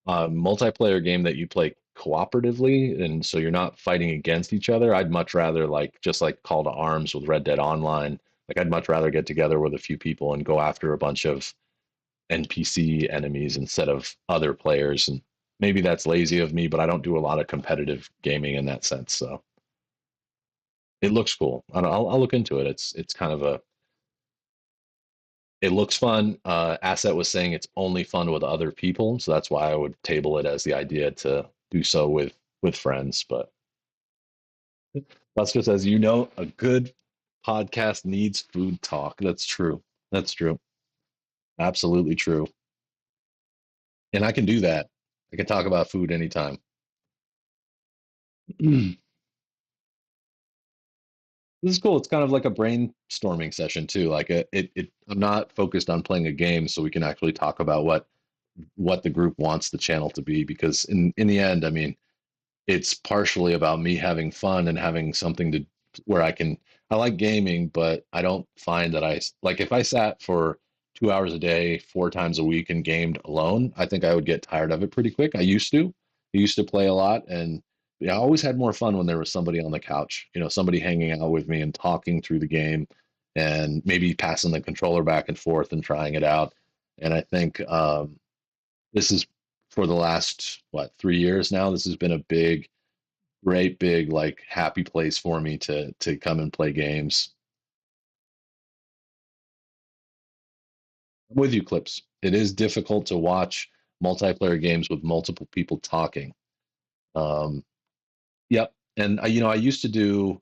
a multiplayer game that you play cooperatively. And so you're not fighting against each other. I'd much rather like just like Call to Arms with Red Dead Online. Like I'd much rather get together with a few people and go after a bunch of NPC enemies instead of other players. And maybe that's lazy of me, but I don't do a lot of competitive gaming in that sense. So it looks cool. I'll look into it. It's kind of it looks fun. Asset was saying it's only fun with other people, so that's why I would table it as the idea to do so with friends. But that's just as you know, a good podcast needs food talk. That's true. That's true. Absolutely true. And I can do that. I can talk about food anytime. This is cool. It's kind of like a brainstorming session too. Like I'm not focused on playing a game, so we can actually talk about what the group wants the channel to be. Because in the end, I mean, it's partially about me having fun and having something to where I like gaming, but I don't find that I like if I sat for 2 hours a day, 4 times a week and gamed alone, I think I would get tired of it pretty quick. I used to play a lot and yeah, I always had more fun when there was somebody on the couch, somebody hanging out with me and talking through the game and maybe passing the controller back and forth and trying it out. And I think this is for the last 3 years now. This has been a great big like happy place for me to come and play games. I'm with you, Clips. It is difficult to watch multiplayer games with multiple people talking. Um, Yep. And I used to do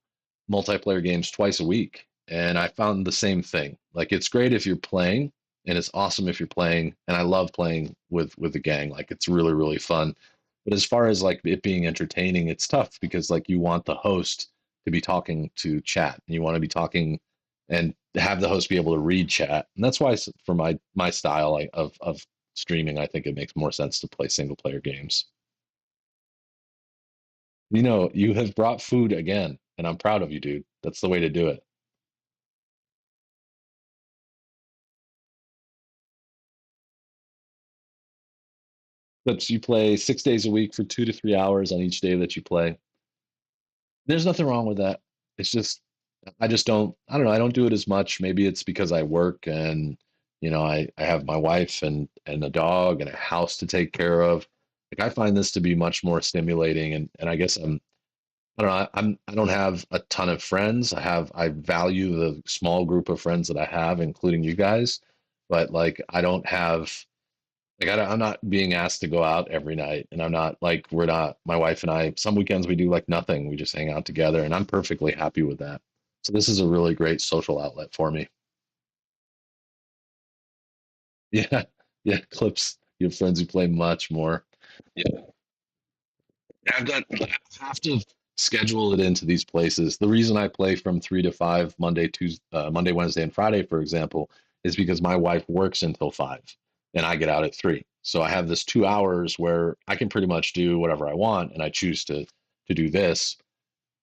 multiplayer games twice a week, and I found the same thing. Like it's great if you're playing, and it's awesome if you're playing, and I love playing with the gang. Like it's really really fun. But as far as like it being entertaining, it's tough because like you want the host to be talking to chat, and you want to be talking and have the host be able to read chat, and that's why for my style of streaming, I think it makes more sense to play single player games. You have brought food again, and I'm proud of you, dude. That's the way to do it. But you play 6 days a week for 2 to 3 hours on each day that you play. There's nothing wrong with that. It's just I just I don't know, I don't do it as much. Maybe it's because I work and I have my wife and a dog and a house to take care of. Like I find this to be much more stimulating and I guess I don't know, I don't have a ton of friends. I value the small group of friends that I have, including you guys, but like I don't have like I'm not being asked to go out every night, and I'm not like we're not. My wife and I. Some weekends we do like nothing. We just hang out together, and I'm perfectly happy with that. So this is a really great social outlet for me. Yeah, yeah. Clips. You have friends who play much more. Yeah, I've got I have to schedule it into these places. The reason I play from 3 to 5 Monday, Tuesday, Monday, Wednesday, and Friday, for example, is because my wife works until 5, and I get out at 3. So I have this 2 hours where I can pretty much do whatever I want, and I choose to do this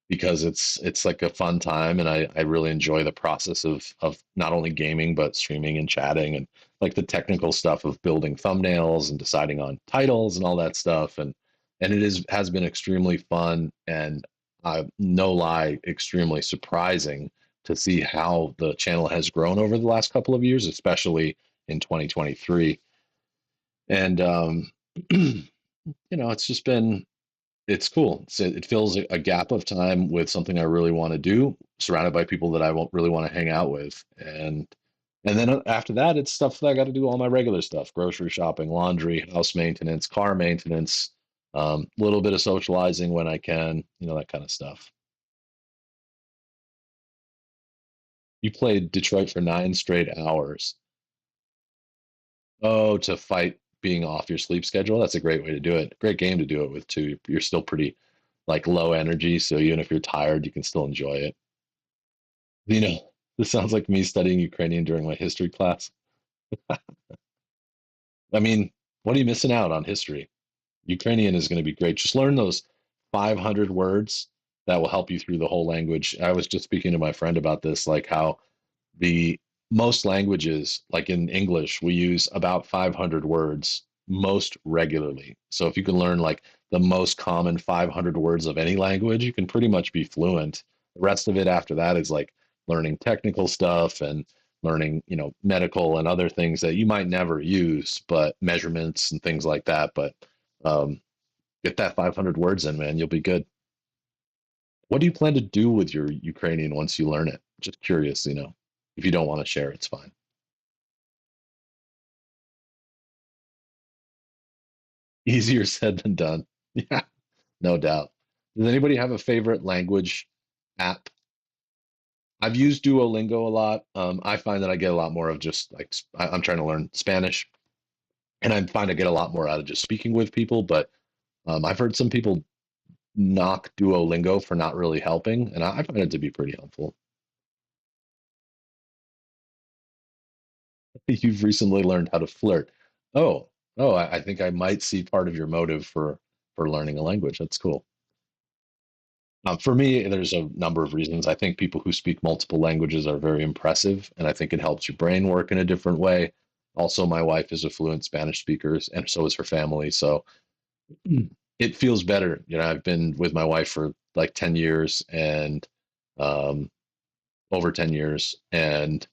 because it's like a fun time and I really enjoy the process of not only gaming but streaming and chatting and like the technical stuff of building thumbnails and deciding on titles and all that stuff and it is has been extremely fun and no lie extremely surprising to see how the channel has grown over the last couple of years, especially in 2023. And it's just been it's cool. It fills a gap of time with something I really want to do, surrounded by people that I won't really want to hang out with, and then after that, it's stuff that I got to do all my regular stuff: grocery shopping, laundry, house maintenance, car maintenance, a little bit of socializing when I can, that kind of stuff. You played Detroit for 9 straight hours. Oh, to fight being off your sleep schedule. That's a great way to do it. Great game to do it with too. You're still pretty like low energy, so even if you're tired, you can still enjoy it. This sounds like me studying Ukrainian during my history class. I mean, what are you missing out on history? Ukrainian is going to be great. Just learn those 500 words that will help you through the whole language. I was just speaking to my friend about this, like how the most languages, like in English, we use about 500 words most regularly. So if you can learn like the most common 500 words of any language, you can pretty much be fluent. The rest of it after that is like learning technical stuff and learning, medical and other things that you might never use, but measurements and things like that. But um, get that 500 words in, man, you'll be good. What do you plan to do with your Ukrainian once you learn it? Just curious, if you don't want to share, it's fine. Easier said than done. Yeah, no doubt. Does anybody have a favorite language app? I've used Duolingo a lot. I find that I get a lot more of just like I'm trying to learn Spanish, and I find I get a lot more out of just speaking with people. But I've heard some people knock Duolingo for not really helping, and I find it to be pretty helpful. You've recently learned how to flirt. Oh, oh, I think I might see part of your motive for learning a language. That's cool. For me, there's a number of reasons. I think people who speak multiple languages are very impressive, and I think it helps your brain work in a different way. Also, my wife is a fluent Spanish speaker, and so is her family. So it feels better. I've been with my wife for like 10 years and um, over 10 years, and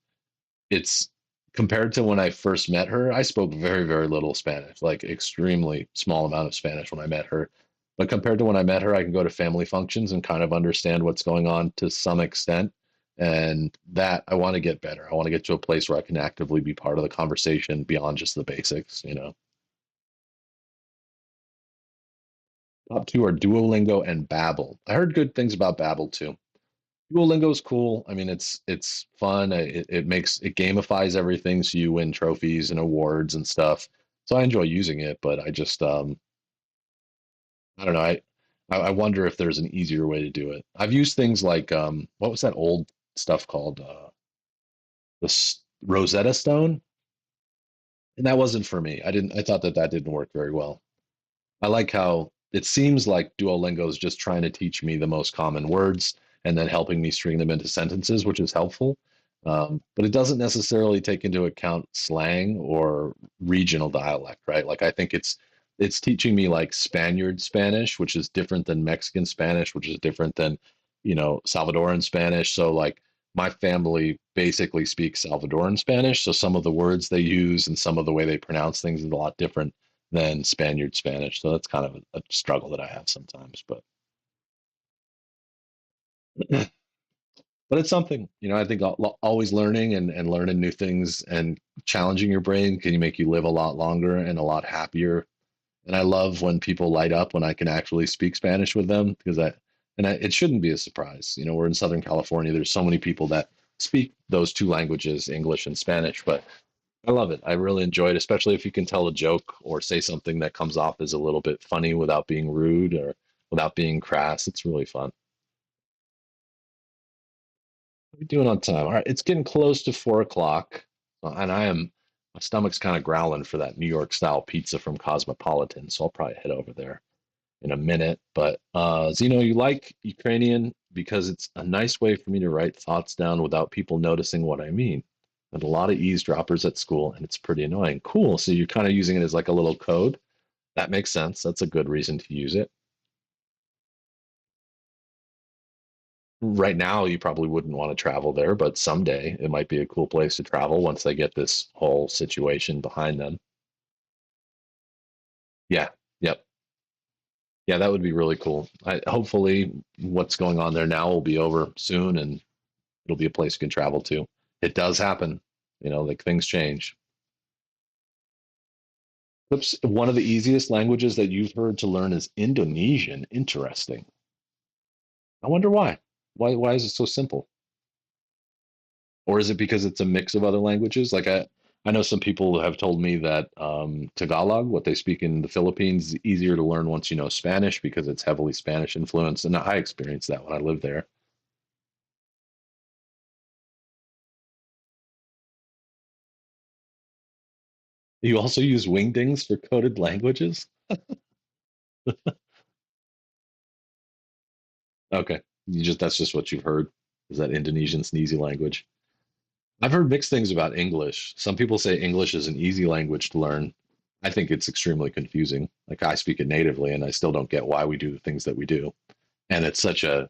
it's compared to when I first met her, I spoke very, very little Spanish, like extremely small amount of Spanish when I met her. But compared to when I met her, I can go to family functions and kind of understand what's going on to some extent. And that I want to get better. I want to get to a place where I can actively be part of the conversation beyond just the basics. Top two are Duolingo and Babbel. I heard good things about Babbel too. Duolingo is cool. I mean, it's fun. It gamifies everything, so you win trophies and awards and stuff. So I enjoy using it, but I just I don't know. I wonder if there's an easier way to do it. I've used things like what was that old stuff called? the Rosetta Stone, and that wasn't for me. I thought that that didn't work very well. I like how it seems like Duolingo is just trying to teach me the most common words and then helping me string them into sentences, which is helpful. But it doesn't necessarily take into account slang or regional dialect, right? Like I think it's teaching me like Spaniard Spanish, which is different than Mexican Spanish, which is different than, Salvadoran Spanish. So like my family basically speaks Salvadoran Spanish, so some of the words they use and some of the way they pronounce things is a lot different than Spaniard Spanish. So that's kind of a struggle that I have sometimes, but but it's something, I think always learning and learning new things and challenging your brain can make you live a lot longer and a lot happier. And I love when people light up when I can actually speak Spanish with them because it shouldn't be a surprise. We're in Southern California. There's so many people that speak those two languages, English and Spanish, but I love it. I really enjoy it, especially if you can tell a joke or say something that comes off as a little bit funny without being rude or without being crass. It's really fun. What are we doing on time? All right, it's getting close to 4 o'clock, and my stomach's kind of growling for that New York style pizza from Cosmopolitan, so I'll probably head over there in a minute. But Zeno, you like Ukrainian because it's a nice way for me to write thoughts down without people noticing what I mean. And a lot of eavesdroppers at school, and it's pretty annoying. Cool. So you're kind of using it as like a little code. That makes sense. That's a good reason to use it. Right now, you probably wouldn't want to travel there, but someday it might be a cool place to travel once they get this whole situation behind them. Yeah. Yep. Yeah, that would be really cool. Hopefully, what's going on there now will be over soon, and it'll be a place you can travel to. It does happen, like things change. Oops, one of the easiest languages that you've heard to learn is Indonesian. Interesting. I wonder why. Why is it so simple? Or is it because it's a mix of other languages? Like I know some people have told me that Tagalog, what they speak in the Philippines, is easier to learn once you know Spanish because it's heavily Spanish influenced. And I experienced that when I lived there. You also use wingdings for coded languages? Okay. That's just what you've heard. Is that Indonesian's an easy language? I've heard mixed things about English. Some people say English is an easy language to learn. I think it's extremely confusing. Like I speak it natively and I still don't get why we do the things that we do. And it's such a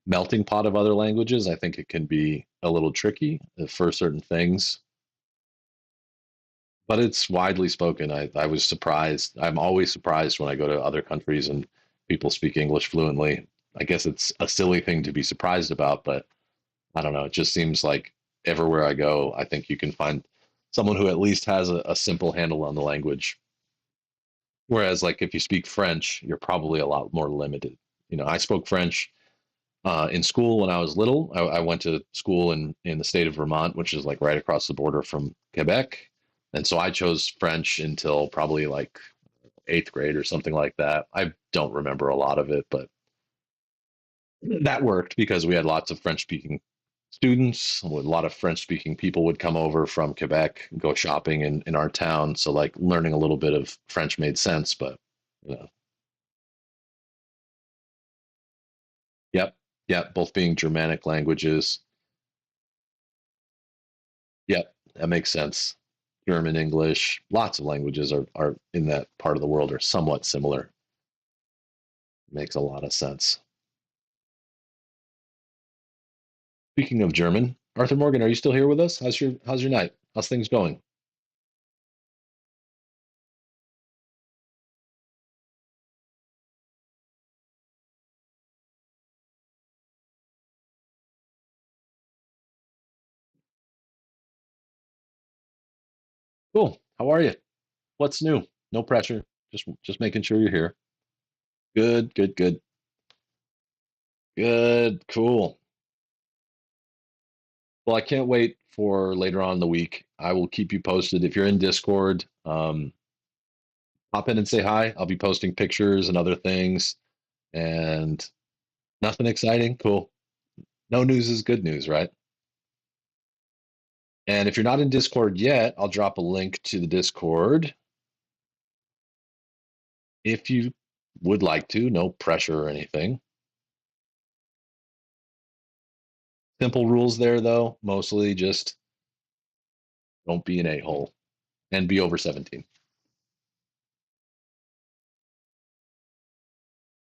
melting pot of other languages. I think it can be a little tricky for certain things, but it's widely spoken. I was surprised. I'm always surprised when I go to other countries and people speak English fluently. I guess it's a silly thing to be surprised about, but I don't know. It just seems like everywhere I go, I think you can find someone who at least has a simple handle on the language. Whereas, like, if you speak French, you're probably a lot more limited. I spoke French in school when I was little. I went to school in the state of Vermont, which is like right across the border from Quebec. And so I chose French until probably like eighth grade or something like that. I don't remember a lot of it, but that worked because we had lots of French speaking students. A lot of French speaking people would come over from Quebec, go shopping in our town. So like learning a little bit of French made sense, but you know, yep, yep, both being Germanic languages. Yep, that makes sense. German, English, lots of languages are in that part of the world are somewhat similar. Makes a lot of sense. Speaking of German, Arthur Morgan, are you still here with us? How's your night? How's things going? Cool. How are you? What's new? No pressure. Just making sure you're here. Good, good, good. Good, cool. Well, I can't wait for later on in the week. I will keep you posted. If you're in Discord, pop in and say hi. I'll be posting pictures and other things. And nothing exciting. Cool. No news is good news, right? And if you're not in Discord yet, I'll drop a link to the Discord if you would like to. No pressure or anything. Simple rules there, though. Mostly just don't be an a-hole and be over 17.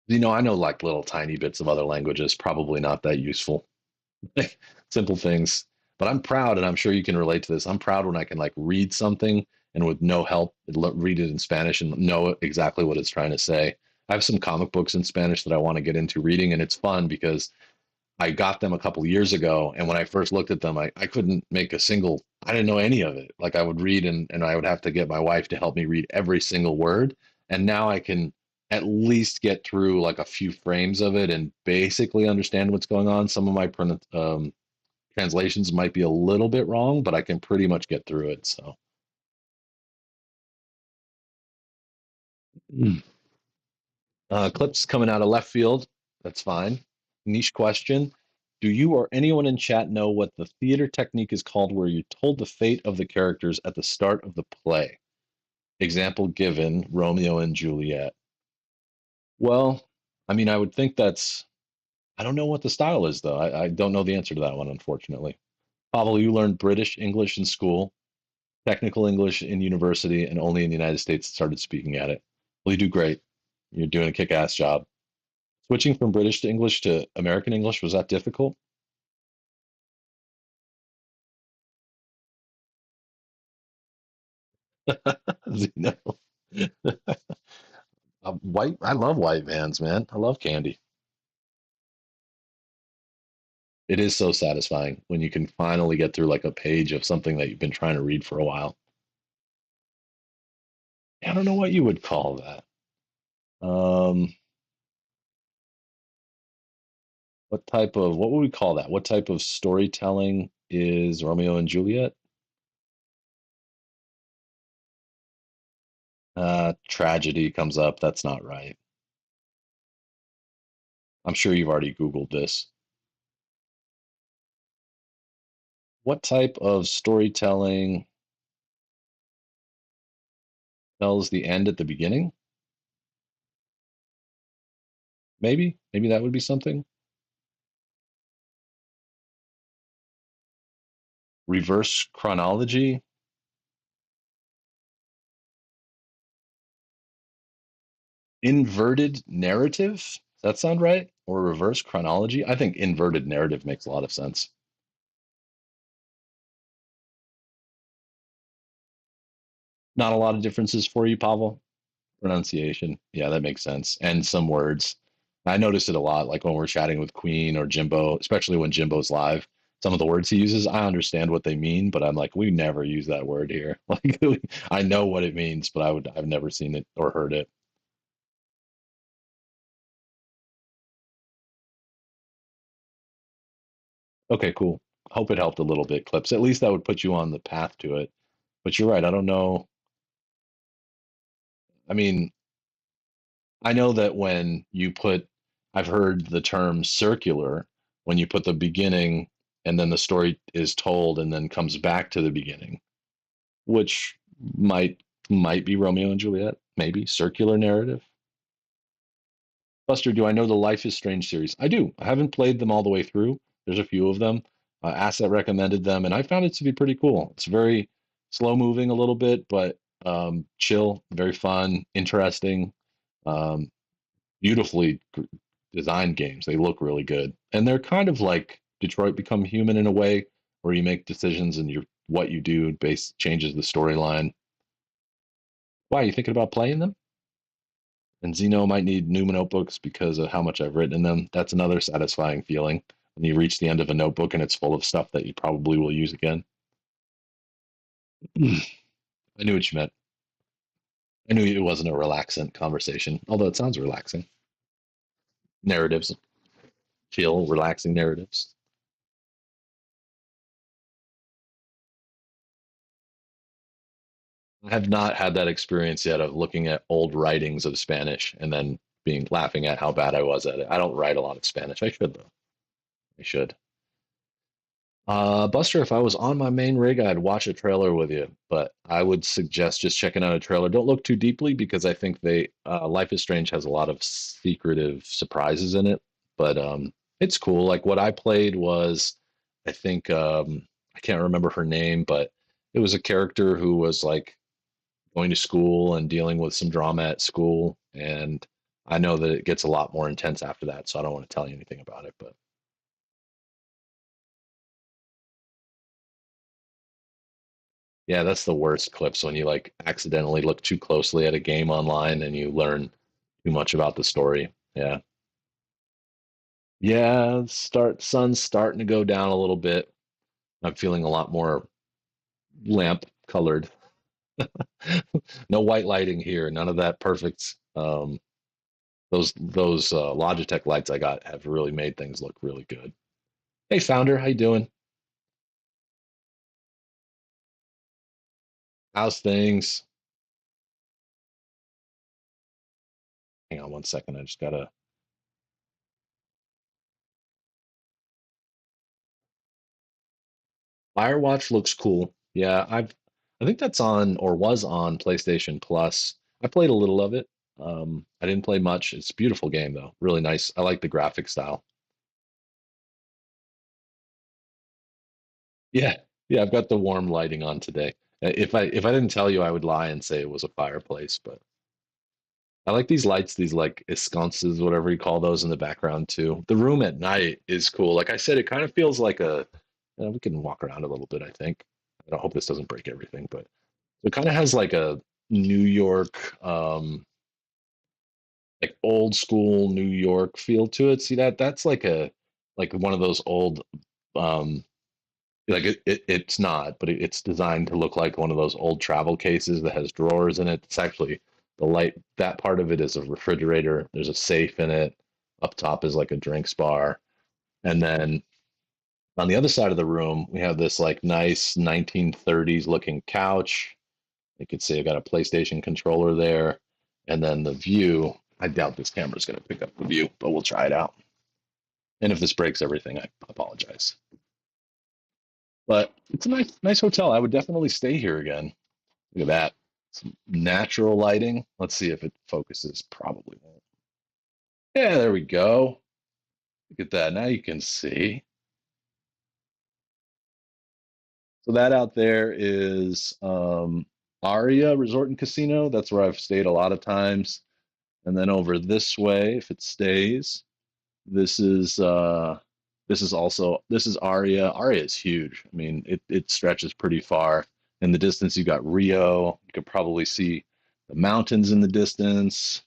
I know like little tiny bits of other languages, probably not that useful. Simple things. But I'm proud, and I'm sure you can relate to this. I'm proud when I can like read something and with no help, read it in Spanish and know exactly what it's trying to say. I have some comic books in Spanish that I want to get into reading, and it's fun because I got them a couple of years ago, and when I first looked at them, I couldn't make a single. I didn't know any of it. Like I would read, and I would have to get my wife to help me read every single word. And now I can at least get through like a few frames of it and basically understand what's going on. Some of my translations might be a little bit wrong, but I can pretty much get through it. So, clips coming out of left field. That's fine. Niche question. Do you or anyone in chat know what the theater technique is called where you told the fate of the characters at the start of the play? Example given, Romeo and Juliet. Well, I mean, I would think I don't know what the style is, though. I don't know the answer to that one, unfortunately. Pavel, you learned British English in school, technical English in university, and only in the United States started speaking at it. Well, you do great. You're doing a kick ass job. Switching from British to English to American English, was that difficult? No. White, I love white vans, man. I love candy. It is so satisfying when you can finally get through like a page of something that you've been trying to read for a while. I don't know what you would call that. Um, what would we call that? What type of storytelling is Romeo and Juliet? Tragedy comes up. That's not right. I'm sure you've already Googled this. What type of storytelling tells the end at the beginning? Maybe that would be something. Reverse chronology, inverted narrative. Does that sound right? Or reverse chronology? I think inverted narrative makes a lot of sense. Not a lot of differences for you, Pavel. Pronunciation. Yeah, that makes sense. And some words. I notice it a lot, like when we're chatting with Queen or Jimbo, especially when Jimbo's live. Some of the words he uses, I understand what they mean, but I'm like, we never use that word here. Like, I know what it means, but I've never seen it or heard it. Okay, cool. Hope it helped a little bit, Clips. At least that would put you on the path to it. But you're right. I don't know. I mean, I know that I've heard the term circular when you put the beginning and then the story is told and then comes back to the beginning, which might be Romeo and Juliet, maybe circular narrative. Buster, do I know the Life is Strange series? I do. I haven't played them all the way through. There's a few of them. Asset recommended them, and I found it to be pretty cool. It's very slow moving a little bit, but chill, very fun, interesting. Um, beautifully designed games. They look really good, and they're kind of like Detroit Become Human in a way, where you make decisions and what you do base changes the storyline. Why are you thinking about playing them? And Xeno might need new notebooks because of how much I've written in them. That's another satisfying feeling when you reach the end of a notebook and it's full of stuff that you probably will use again. I knew what you meant. I knew it wasn't a relaxant conversation, although it sounds relaxing. Narratives, chill, relaxing narratives. I have not had that experience yet of looking at old writings of Spanish and then being laughing at how bad I was at it. I don't write a lot of Spanish. I should though. I should. Buster, if I was on my main rig, I'd watch a trailer with you, but I would suggest just checking out a trailer. Don't look too deeply because I think Life is Strange has a lot of secretive surprises in it, but it's cool. Like what I played was, I think I can't remember her name, but it was a character who was like going to school and dealing with some drama at school, and I know that it gets a lot more intense after that, so I don't want to tell you anything about it, but. Yeah, that's the worst clips when you like accidentally look too closely at a game online and you learn too much about the story. Yeah. Yeah, sun's starting to go down a little bit. I'm feeling a lot more lamp colored. No white lighting here. None of that perfect. Those Logitech lights I got have really made things look really good. Hey, founder, how you doing? How's things? Hang on one second. I just gotta. Firewatch looks cool. Yeah, I think that's on or was on PlayStation Plus. I played a little of it. I didn't play much. It's a beautiful game though. Really nice. I like the graphic style. Yeah. Yeah, I've got the warm lighting on today. If I didn't tell you, I would lie and say it was a fireplace, but I like these lights, these like ensconces, whatever you call those in the background too. The room at night is cool. Like I said, it kind of feels like we can walk around a little bit, I think. I don't hope this doesn't break everything, but it kind of has like a New York, like old school New York feel to it. See that's like one of those old, um, like it's not, but it's designed to look like one of those old travel cases that has drawers in it. It's actually the light, that part of it is a refrigerator. There's a safe in it. Up top is like a drinks bar. And then on the other side of the room, we have this like nice 1930s looking couch. You could see I got a PlayStation controller there. And then the view, I doubt this camera's going to pick up the view, but we'll try it out. And if this breaks everything, I apologize. But it's a nice hotel. I would definitely stay here again. Look at that. Some natural lighting. Let's see if it focuses. Probably won't. Yeah, there we go. Look at that. Now you can see. So that out there is Aria Resort and Casino. That's where I've stayed a lot of times. And then over this way, if it stays, this is this is Aria. Aria is huge. I mean, it stretches pretty far. In the distance, you got Rio. You could probably see the mountains in the distance.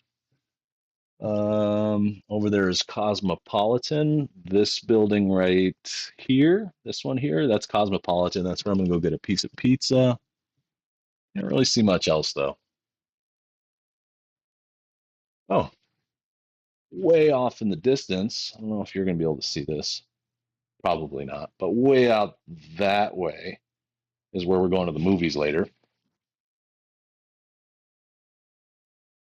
Over there is Cosmopolitan. This building right here, this one here, that's Cosmopolitan. That's where I'm gonna go get a piece of pizza. Can't really see much else though. Oh, way off in the distance. I don't know if you're gonna be able to see this. Probably not, but way out that way is where we're going to the movies later.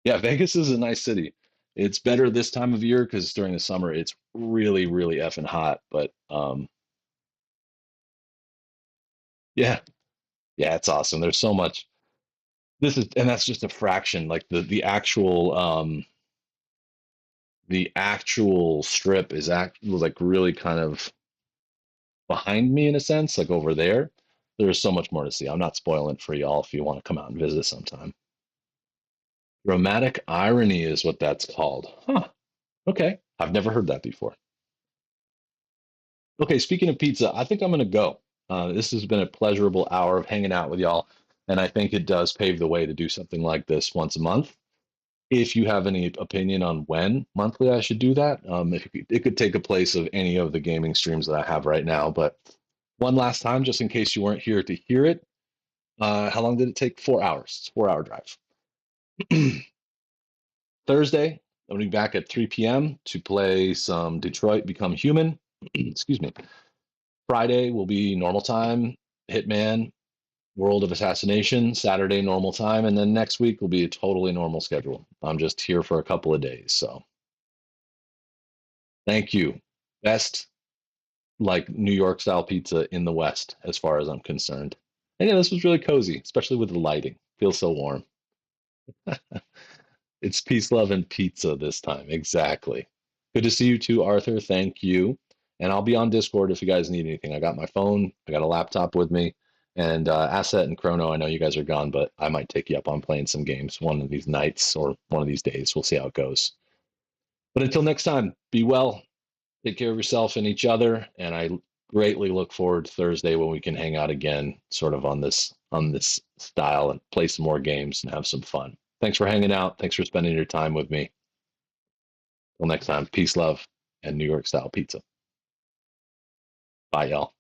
Yeah, Vegas is a nice city. It's better this time of year because during the summer it's really, really effing hot. But yeah, yeah, it's awesome. There's so much. And that's just a fraction. Like the actual strip is like really kind of behind me in a sense, like over there. There's so much more to see. I'm not spoiling it for y'all if you want to come out and visit sometime. Dramatic irony is what that's called. Huh. Okay. I've never heard that before. Okay, speaking of pizza, I think I'm going to go. This has been a pleasurable hour of hanging out with y'all, and I think it does pave the way to do something like this once a month. If you have any opinion on when monthly I should do that, it could take a place of any of the gaming streams that I have right now. But one last time, just in case you weren't here to hear it, how long did it take? 4 hours. It's a 4 hour drive. Thursday, I'll be back at 3 p.m. to play some Detroit Become Human. Excuse me. Friday will be normal time, Hitman, World of Assassination, Saturday normal time, and then next week will be a totally normal schedule. I'm just here for a couple of days. So thank you. Best like New York style pizza in the West, as far as I'm concerned. And yeah, this was really cozy, especially with the lighting. Feels so warm. It's peace, love, and pizza this time. Exactly. Good to see you too, Arthur. Thank you. And I'll be on Discord if you guys need anything. I got my phone, I got a laptop with me, and Asset and Chrono. I know you guys are gone, but I might take you up on playing some games one of these nights or one of these days. We'll see how it goes. But until next time, be well, take care of yourself and each other, and I greatly look forward to Thursday when we can hang out again, sort of on this style and play some more games and have some fun. Thanks for hanging out. Thanks for spending your time with me. Till next time, peace, love, and New York style pizza. Bye, y'all.